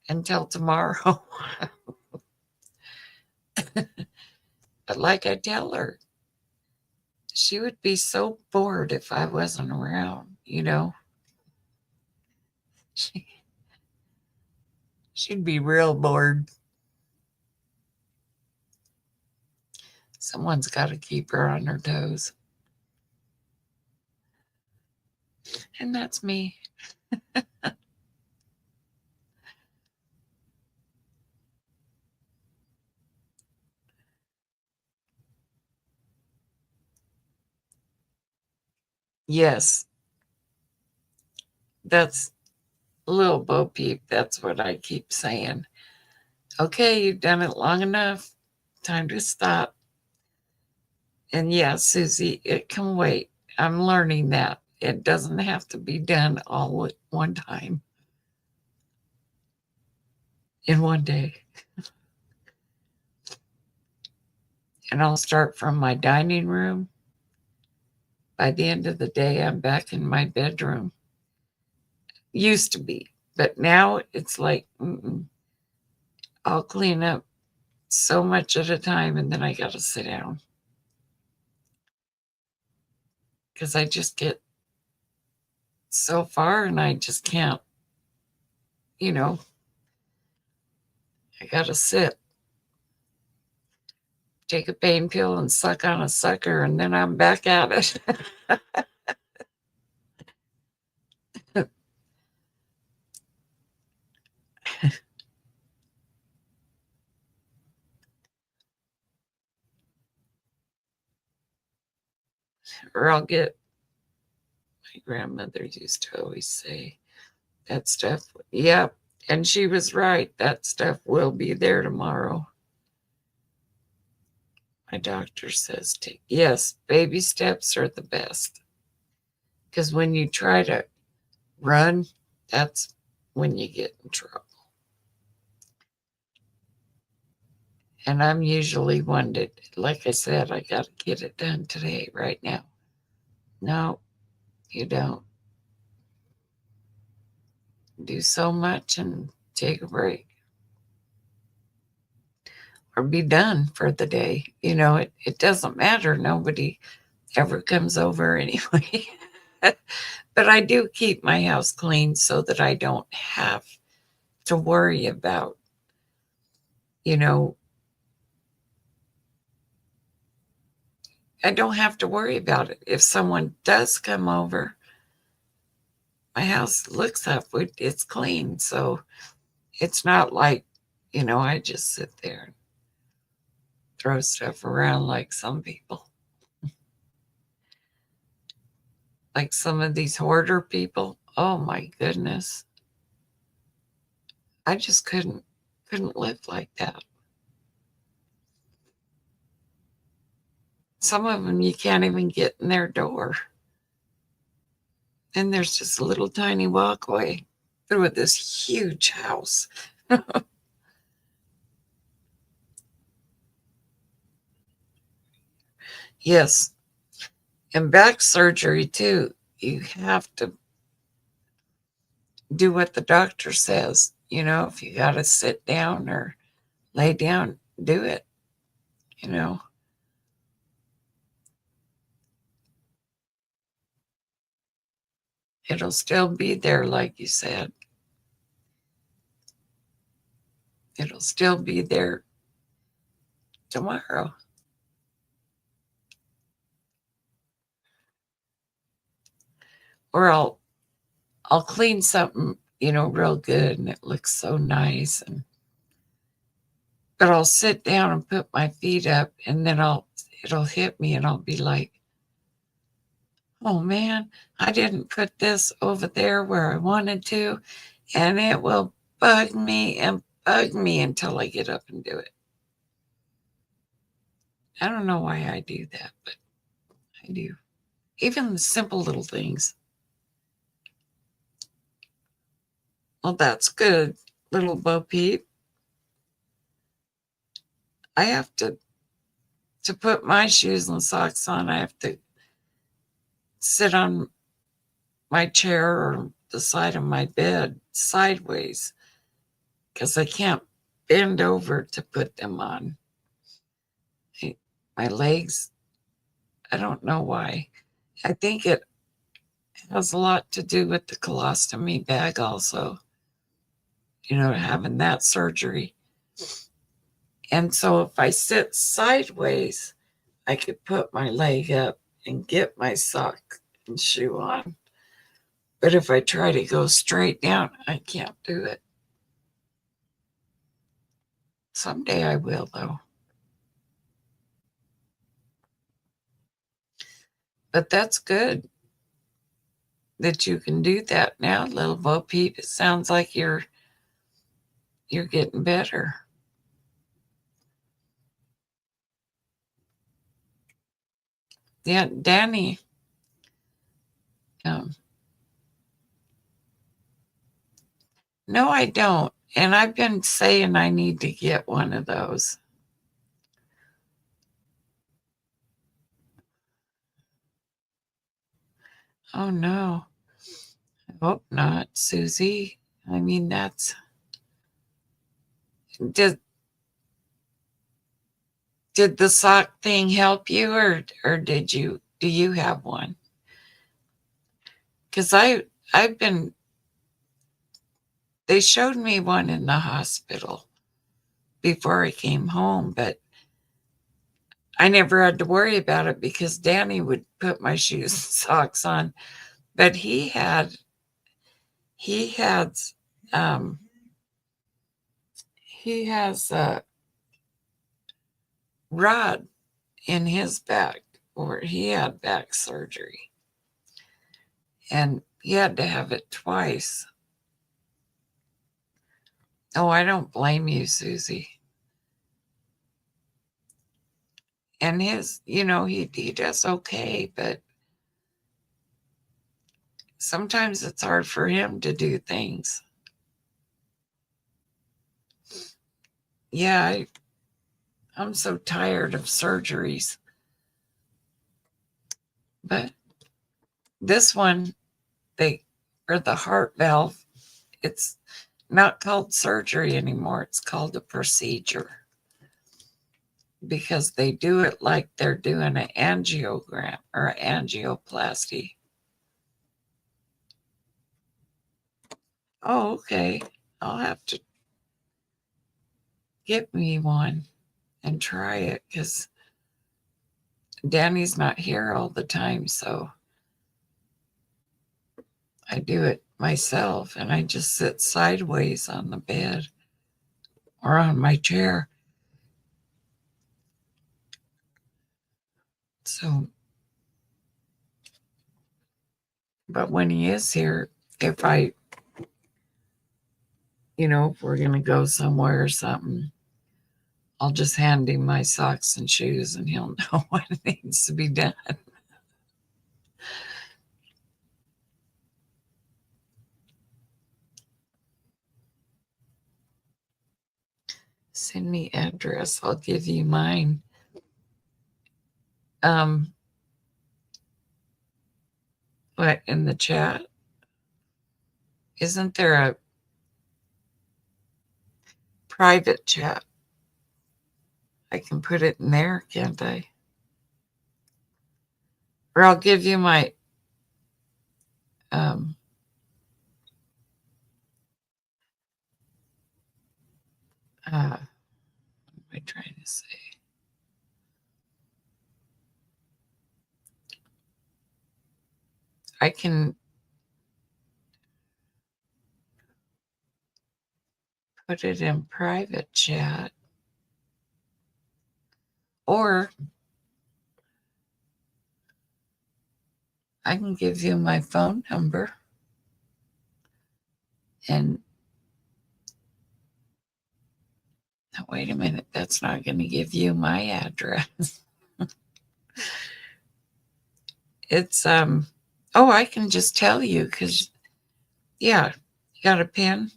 Until tomorrow. But like I tell her, she would be so bored if I wasn't around. She, she'd be real bored. Someone's got to keep her on her toes. And that's me. Yes, that's little Bo Peep. That's what I keep saying. Okay, you've done it long enough. Time to stop. And yeah, Susie, it can wait. I'm learning that. It doesn't have to be done all at one time in one day. And I'll start from my dining room. By the end of the day, I'm back in my bedroom. Used to be, but now it's like, I'll clean up so much at a time and then I got to sit down because I just get so far and I just can't, you know, I got to sit, take a pain pill and suck on a sucker and then I'm back at it. Or I'll get, my grandmother used to always say, that stuff, yep. And she was right. That stuff will be there tomorrow. My doctor says, yes, baby steps are the best. Because when you try to run, that's when you get in trouble. And I'm usually one that, like I said, I got to get it done today, right now. No, you don't. Do so much and take a break or be done for the day. It doesn't matter. Nobody ever comes over anyway. But I do keep my house clean so that I don't have to worry about, you know, I don't have to worry about it. If someone does come over, my house looks up, it's clean. So it's not like, I just sit there and throw stuff around like some people, like some of these hoarder people. Oh my goodness. I just couldn't live like that. Some of them you can't even get in their door. And there's just a little tiny walkway through this huge house. Yes. And back surgery, too. You have to do what the doctor says. You know, if you got to sit down or lay down, do it. You know, it'll still be there, like you said. It'll still be there tomorrow. Or I'll clean something, you know, real good and it looks so nice. And but I'll sit down and put my feet up and then it'll hit me and I'll be like, oh man, I didn't put this over there where I wanted to. And it will bug me and bug me until I get up and do it. I don't know why I do that, but I do. Even the simple little things. Well, that's good, little Bo Peep. I have to put my shoes and socks on. I have to sit on my chair or the side of my bed sideways because I can't bend over to put them on. My legs, I don't know why. I think it has a lot to do with the colostomy bag, also, you know, having that surgery. And so if I sit sideways, I could put my leg up and get my sock and shoe on. But if I try to go straight down, I can't do it. Someday I will, though. But that's good that you can do that now, little Bo Peep. It sounds like you're getting better. Yeah, Danny. Um, no, I don't. And I've been saying I need to get one of those. Oh no, I hope not, Susie. I mean, that's did did the sock thing help you, or do you have one? Because I've been they showed me one in the hospital before I came home, but I never had to worry about it because Danny would put my shoes and socks on. But he had um he has a rod in his back, or he had back surgery, and he had to have it twice. Oh, I don't blame you, Susie. And his, you know, he does okay, but sometimes it's hard for him to do things. Yeah, I'm so tired of surgeries. But this one, they or the heart valve, it's not called surgery anymore. It's called a procedure because they do it like they're doing an angiogram or angioplasty. Oh, okay. I'll have to get me one and try it because Danny's not here all the time. So I do it myself and I just sit sideways on the bed or on my chair. So, but when he is here, if I, you know, if we're going to go somewhere or something, I'll just hand him my socks and shoes and he'll know what needs to be done. Send me address. I'll give you mine. What, in the chat? Isn't there a private chat? I can put it in there, can't I? Or I'll give you my what am I trying to say? I can put it in private chat, or I can give you my phone number. And wait a minute, that's not going to give you my address. It's oh, I can just tell you, because yeah, you got a pen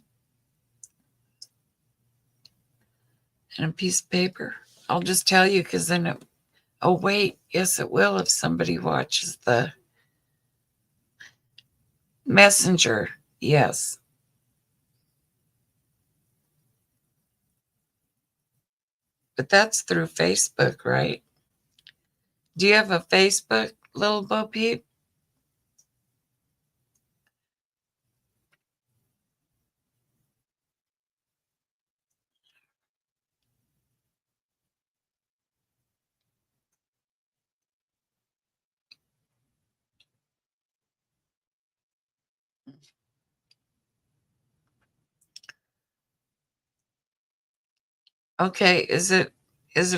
and a piece of paper. I'll just tell you, because then it, oh wait, yes it will if somebody watches the messenger. Yes. But that's through Facebook, right? Do you have a Facebook, little Bo Peep? Okay, is it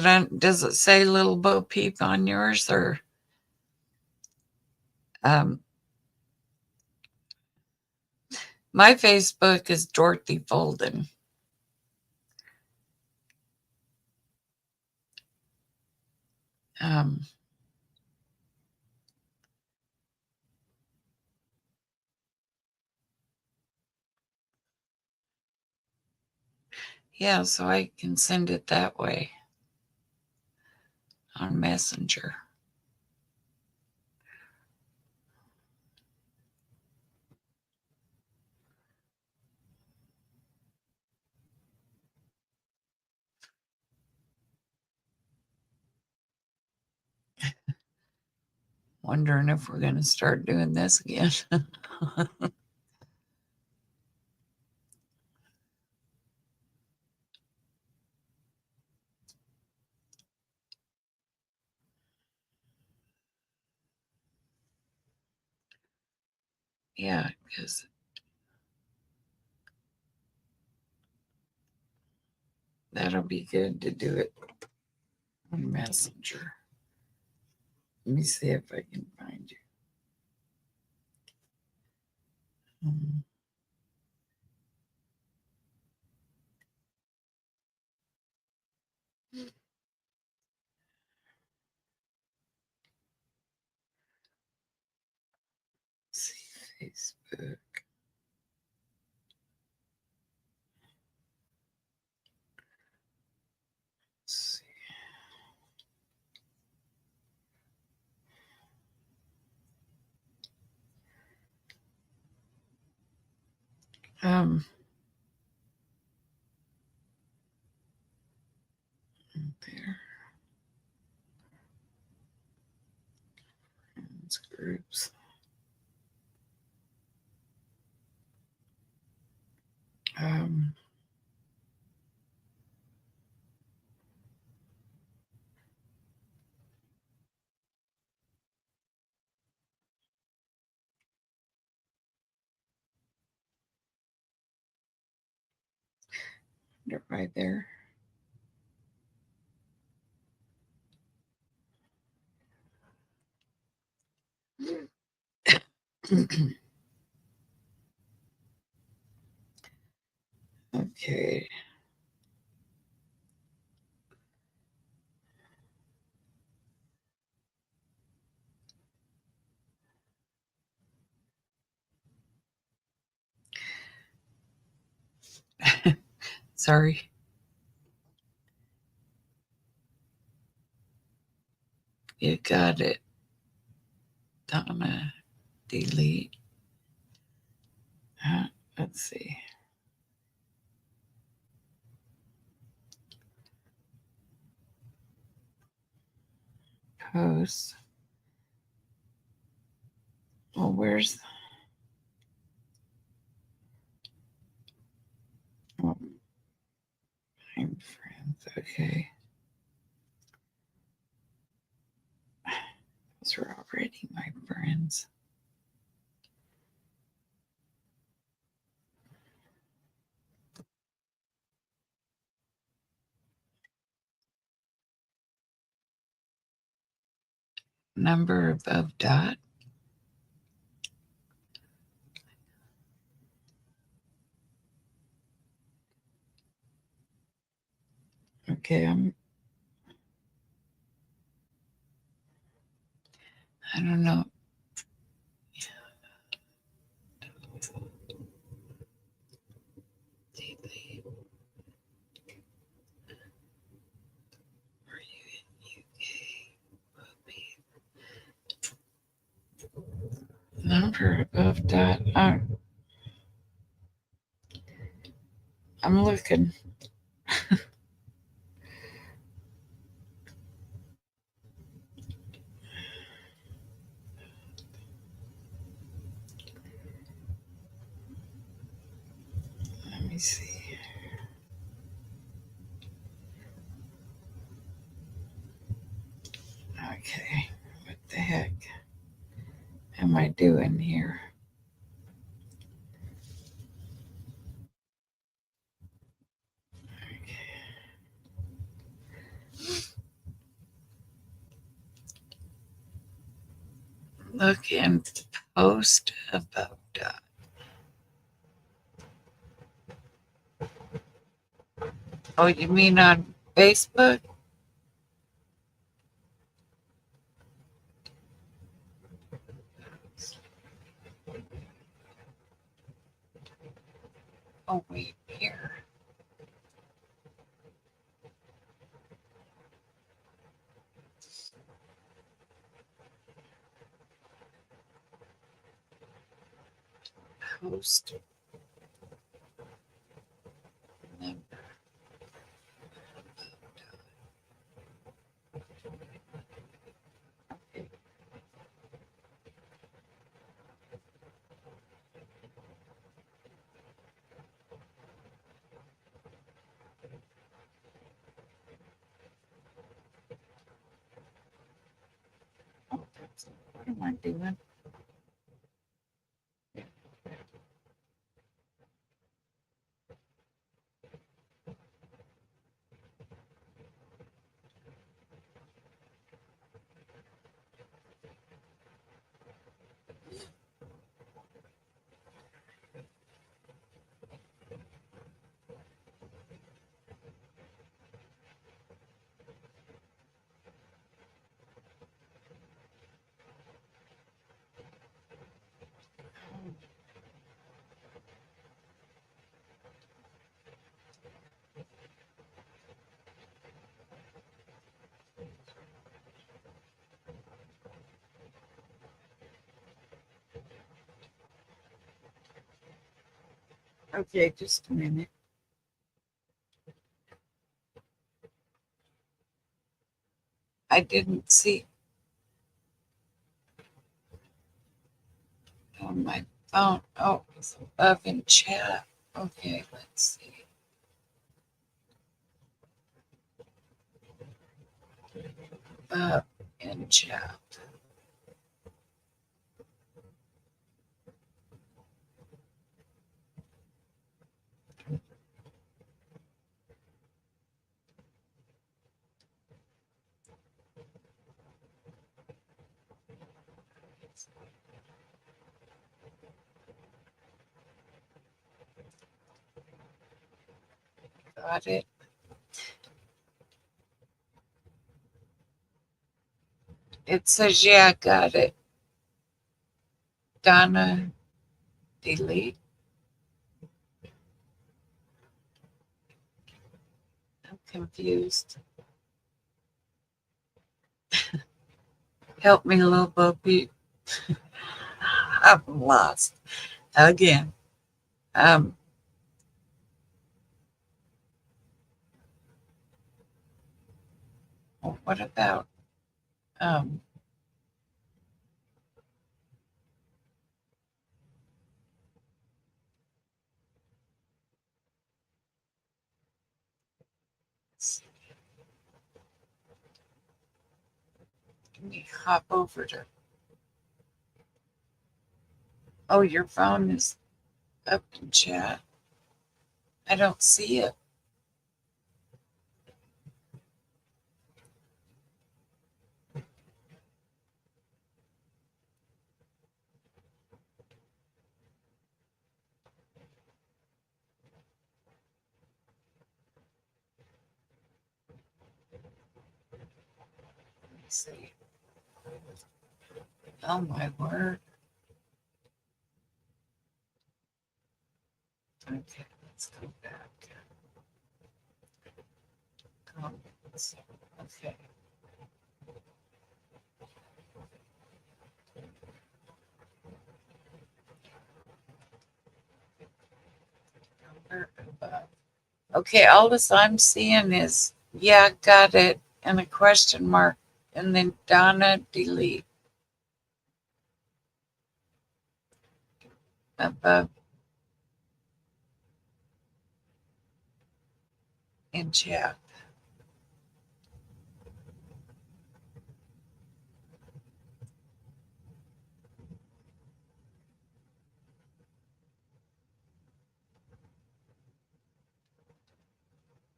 on, does it say little Bo Peep on yours, or um my Facebook is Dorothy Folden. Um yeah, so I can send it that way on Messenger. Wondering if we're going to start doing this again. Yeah, because that'll be good to do it on Messenger. Let me see if I can find you. Um, let's see, Facebook. Let's see. Um, there, friends, groups. Um, they're right there. Okay. Sorry. You got it. Donna, delete. Let's see. Post. Well, where's oh, I'm friends? Okay. Those are already my friends. Number above dot. Okay, I don't know. Delete. Are you in UK? Number above dot. I'm looking. Let me see. Okay, what the heck am I doing here? Look and post above dot. Oh, you mean on Facebook? Oh, wait, here. Post number. Okay. Oh, what am I doing? Okay, just a minute. I didn't see on my phone. Oh, it's above in chat. Okay, let's see. Above in chat. Got it. It says, yeah, got it. Donna, delete. I'm confused. Help me, little Bo Peep. I'm lost again. Um, what about um, let me hop over to. Oh, your phone is up in chat. I don't see it. Let me see. Oh my word. Okay, let's go back. Comments. Okay. Number above. Okay, all this I'm seeing is, yeah, got it, and a question mark, and then Donna delete above in chat.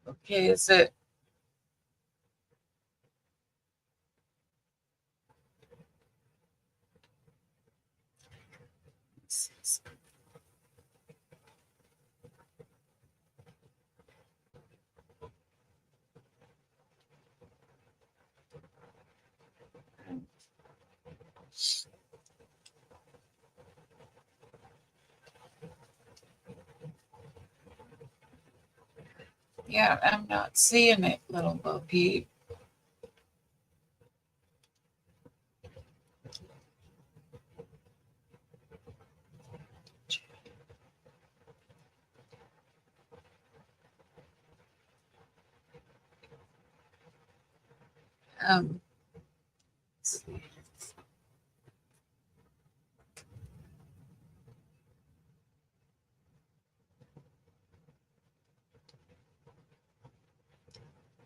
Okay, is it? Yeah, I'm not seeing it, little Bo Peep. Let's see.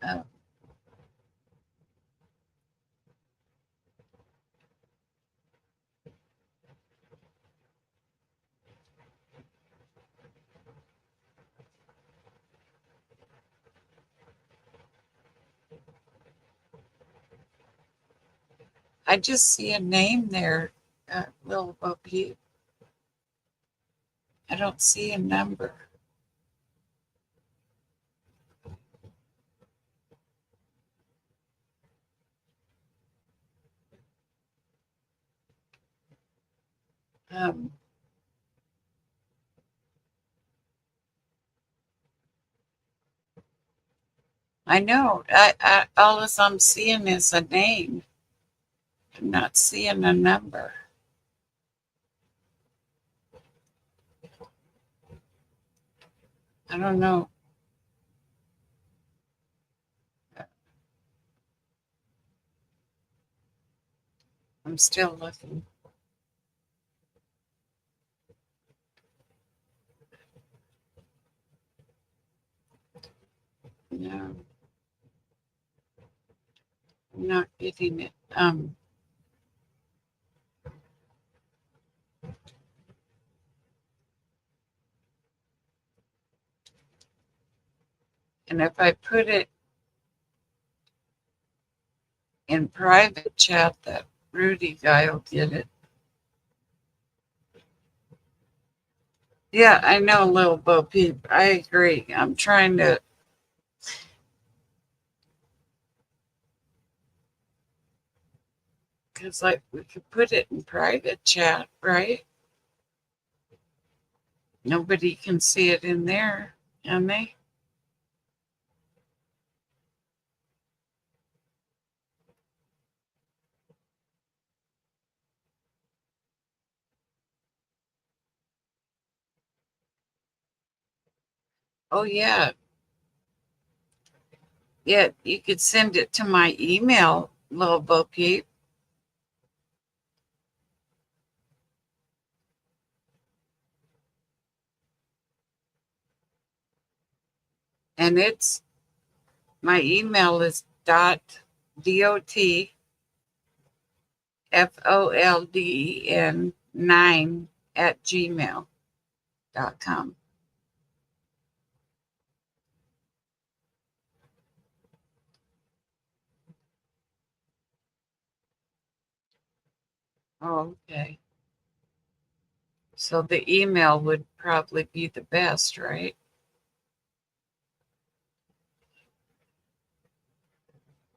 Um, I just see a name there, little Bo Peep. I don't see a number. Um, I know. All this I'm seeing is a name. I'm not seeing a number. I don't know. I'm still looking. No, I'm not getting it. And if I put it in private chat, that Rudy guy will get it. Yeah, I know, little Bo Peep. I agree. I'm trying to. Because, like, we could put it in private chat, right? Nobody can see it in there, can they? Oh, yeah. Yeah, you could send it to my email, little Bo Peep. And it's my email is dotfolden9@gmail.com. Oh, okay. So the email would probably be the best, right?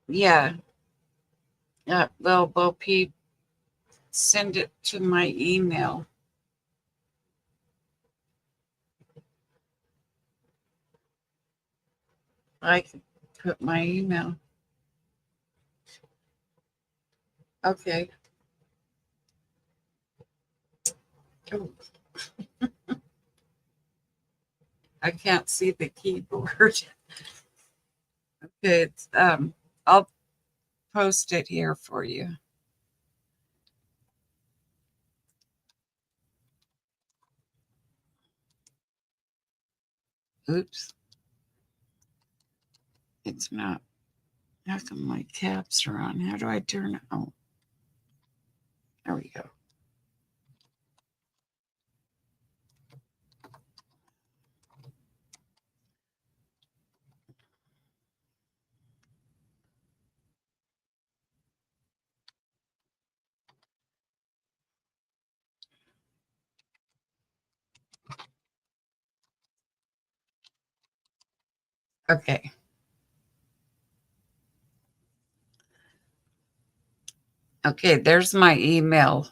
Yeah. Little Bo Peep, send it to my email. I can put my email. Okay. Oh, I can't see the keyboard. Okay, I'll post it here for you. Oops, it's not. How come my caps are on? How do I turn it? Oh, there we go. Okay. Okay, there's my email,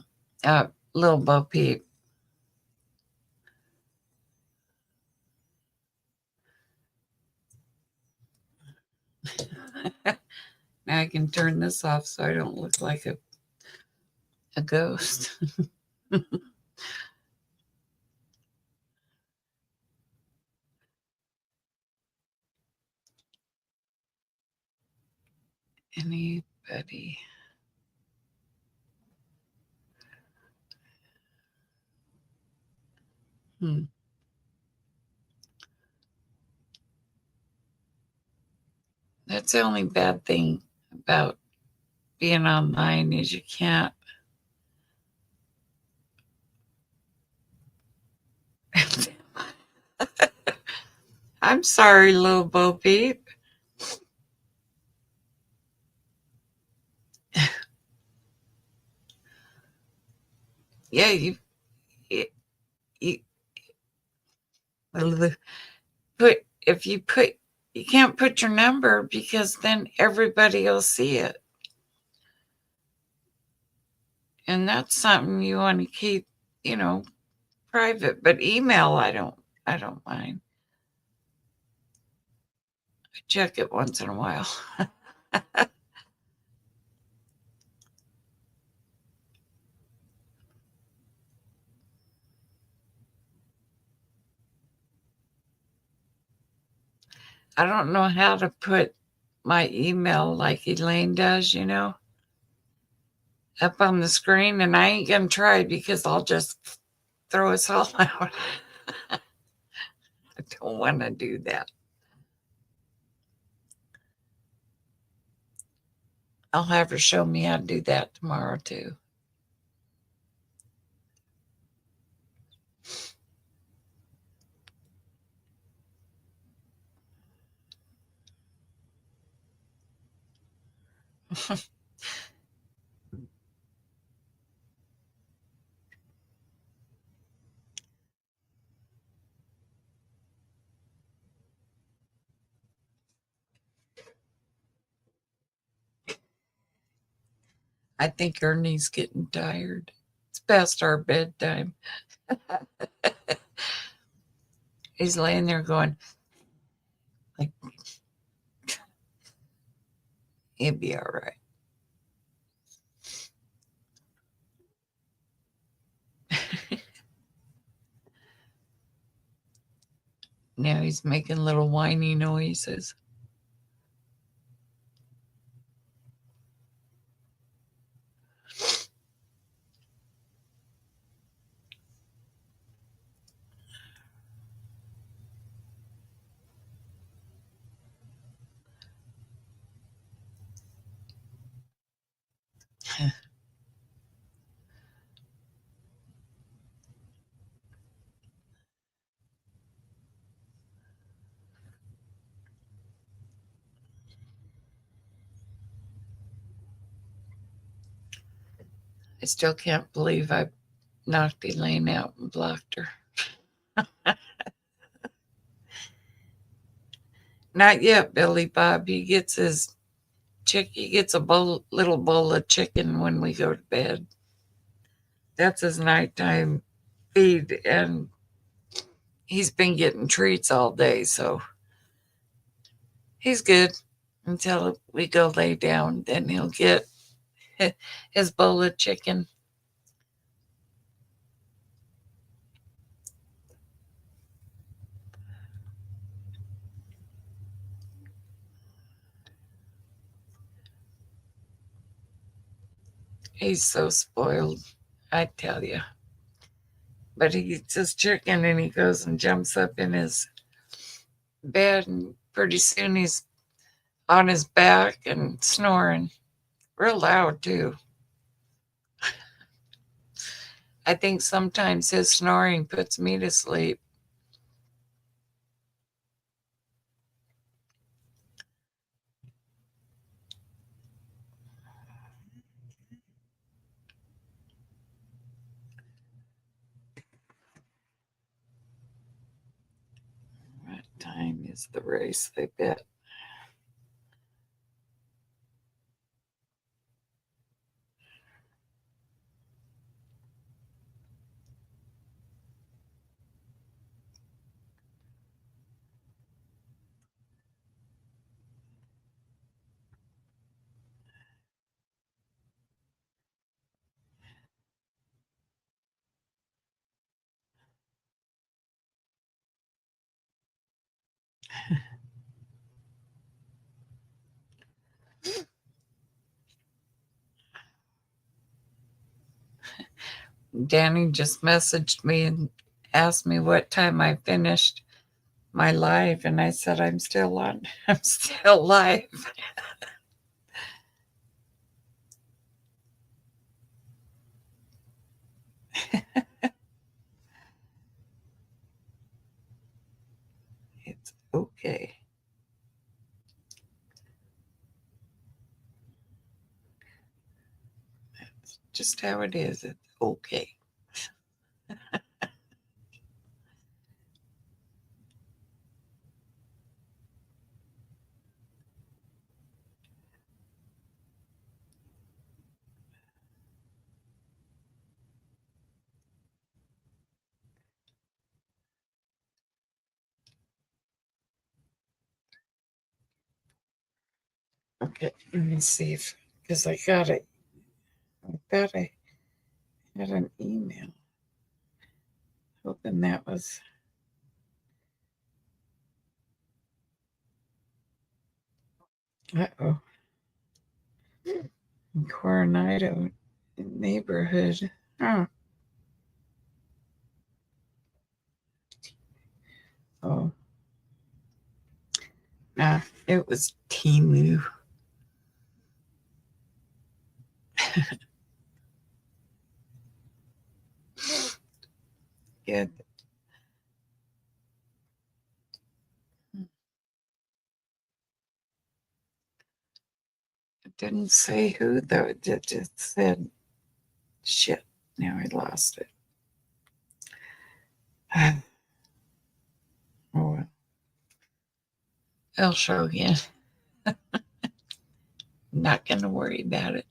Lil Bo Peep. Now I can turn this off so I don't look like a ghost. Anybody? Hmm. That's the only bad thing about being online is you can't. I'm sorry, little Bo Peep. Yeah, you, you put if you put you can't put your number because then everybody will see it, and that's something you want to keep, you know, private. But email, I don't mind. I check it once in a while. I don't know how to put my email like Elaine does, up on the screen, and I ain't gonna try because I'll just throw us all out. I don't want to do that. I'll have her show me how to do that tomorrow too. I think Ernie's getting tired. It's past our bedtime. He's laying there going, like, he'll be all right. Now he's making little whiny noises. I still can't believe I knocked Elaine out and blocked her. Not yet, Billy Bob. He gets his he gets a little bowl of chicken when we go to bed. That's his nighttime feed, and he's been getting treats all day, so he's good until we go lay down. Then he'll get his bowl of chicken. He's so spoiled, I tell you. But he eats his chicken and he goes and jumps up in his bed, and pretty soon he's on his back and snoring real loud, too. I think sometimes his snoring puts me to sleep. What time is the race, they bet? Danny just messaged me and asked me what time I finished my live, and I said I'm still on. I'm still live. It's okay. That's just how it is. It's okay. Okay, let me see if, because I got it. I thought I had an email. Hoping that was. Uh-oh. Coronado neighborhood. Oh. Oh. Nah, it was Timu. Yeah. It didn't say who, though. It just said, shit, now I lost it. Oh, well. I'll show again. Not going to worry about it.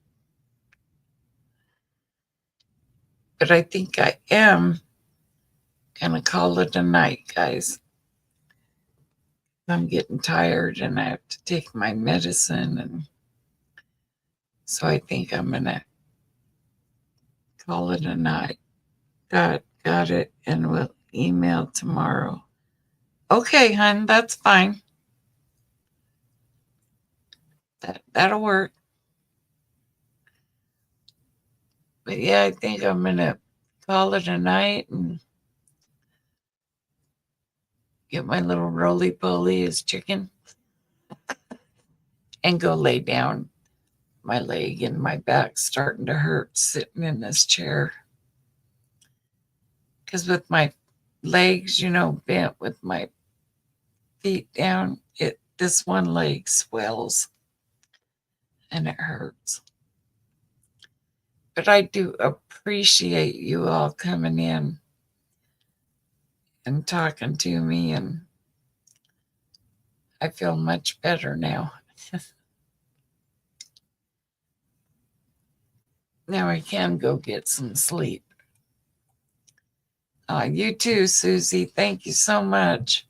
But I think I am going to call it a night, guys. I'm getting tired and I have to take my medicine. And so I think I'm going to call it a night. Got it. And we'll email tomorrow. Okay, hon, that's fine. That'll work. But yeah, I think I'm gonna call it a night and get my little roly poly as chicken and go lay down. My leg and my back's starting to hurt sitting in this chair. Because with my legs, bent with my feet down, this one leg swells and it hurts. But I do appreciate you all coming in and talking to me, and I feel much better now. Now I can go get some sleep. You too, Susie. Thank you so much.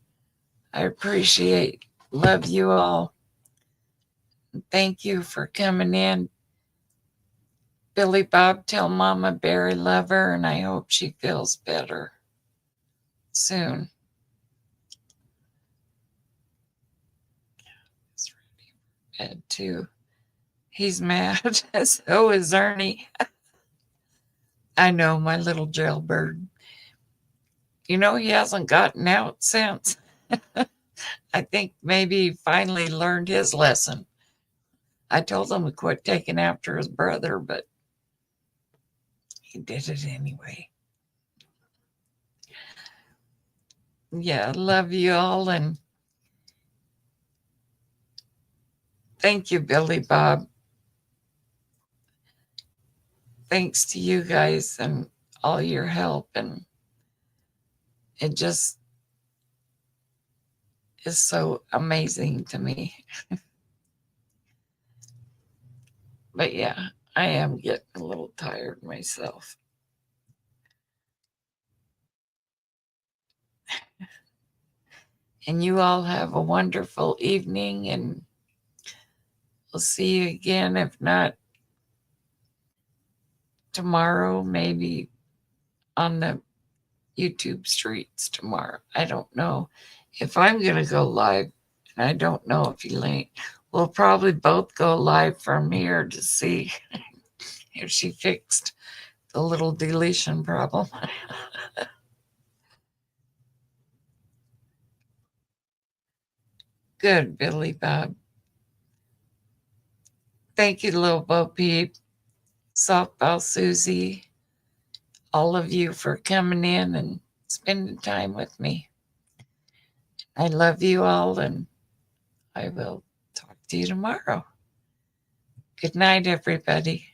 I appreciate, love you all. Thank you for coming in. Billy Bob, tell Mama Barry love her, and I hope she feels better soon. It's ready for bed too. He's mad. So is Ernie. I know, my little jailbird. He hasn't gotten out since. I think maybe he finally learned his lesson. I told him to quit taking after his brother, but he did it anyway. Yeah, love you all, and thank you, Billy Bob. Thanks to you guys and all your help, and it just is so amazing to me. But yeah, I am getting a little tired myself. And you all have a wonderful evening, and we'll see you again. If not tomorrow, maybe on the YouTube streets tomorrow. I don't know if I'm going to go live, and I don't know if Elaine. We'll probably both go live from here to see if she fixed the little deletion problem. Good, Billy Bob. Thank you, little Bo Peep, Softball Susie, all of you for coming in and spending time with me. I love you all, and I will talk to you tomorrow. Good night, everybody.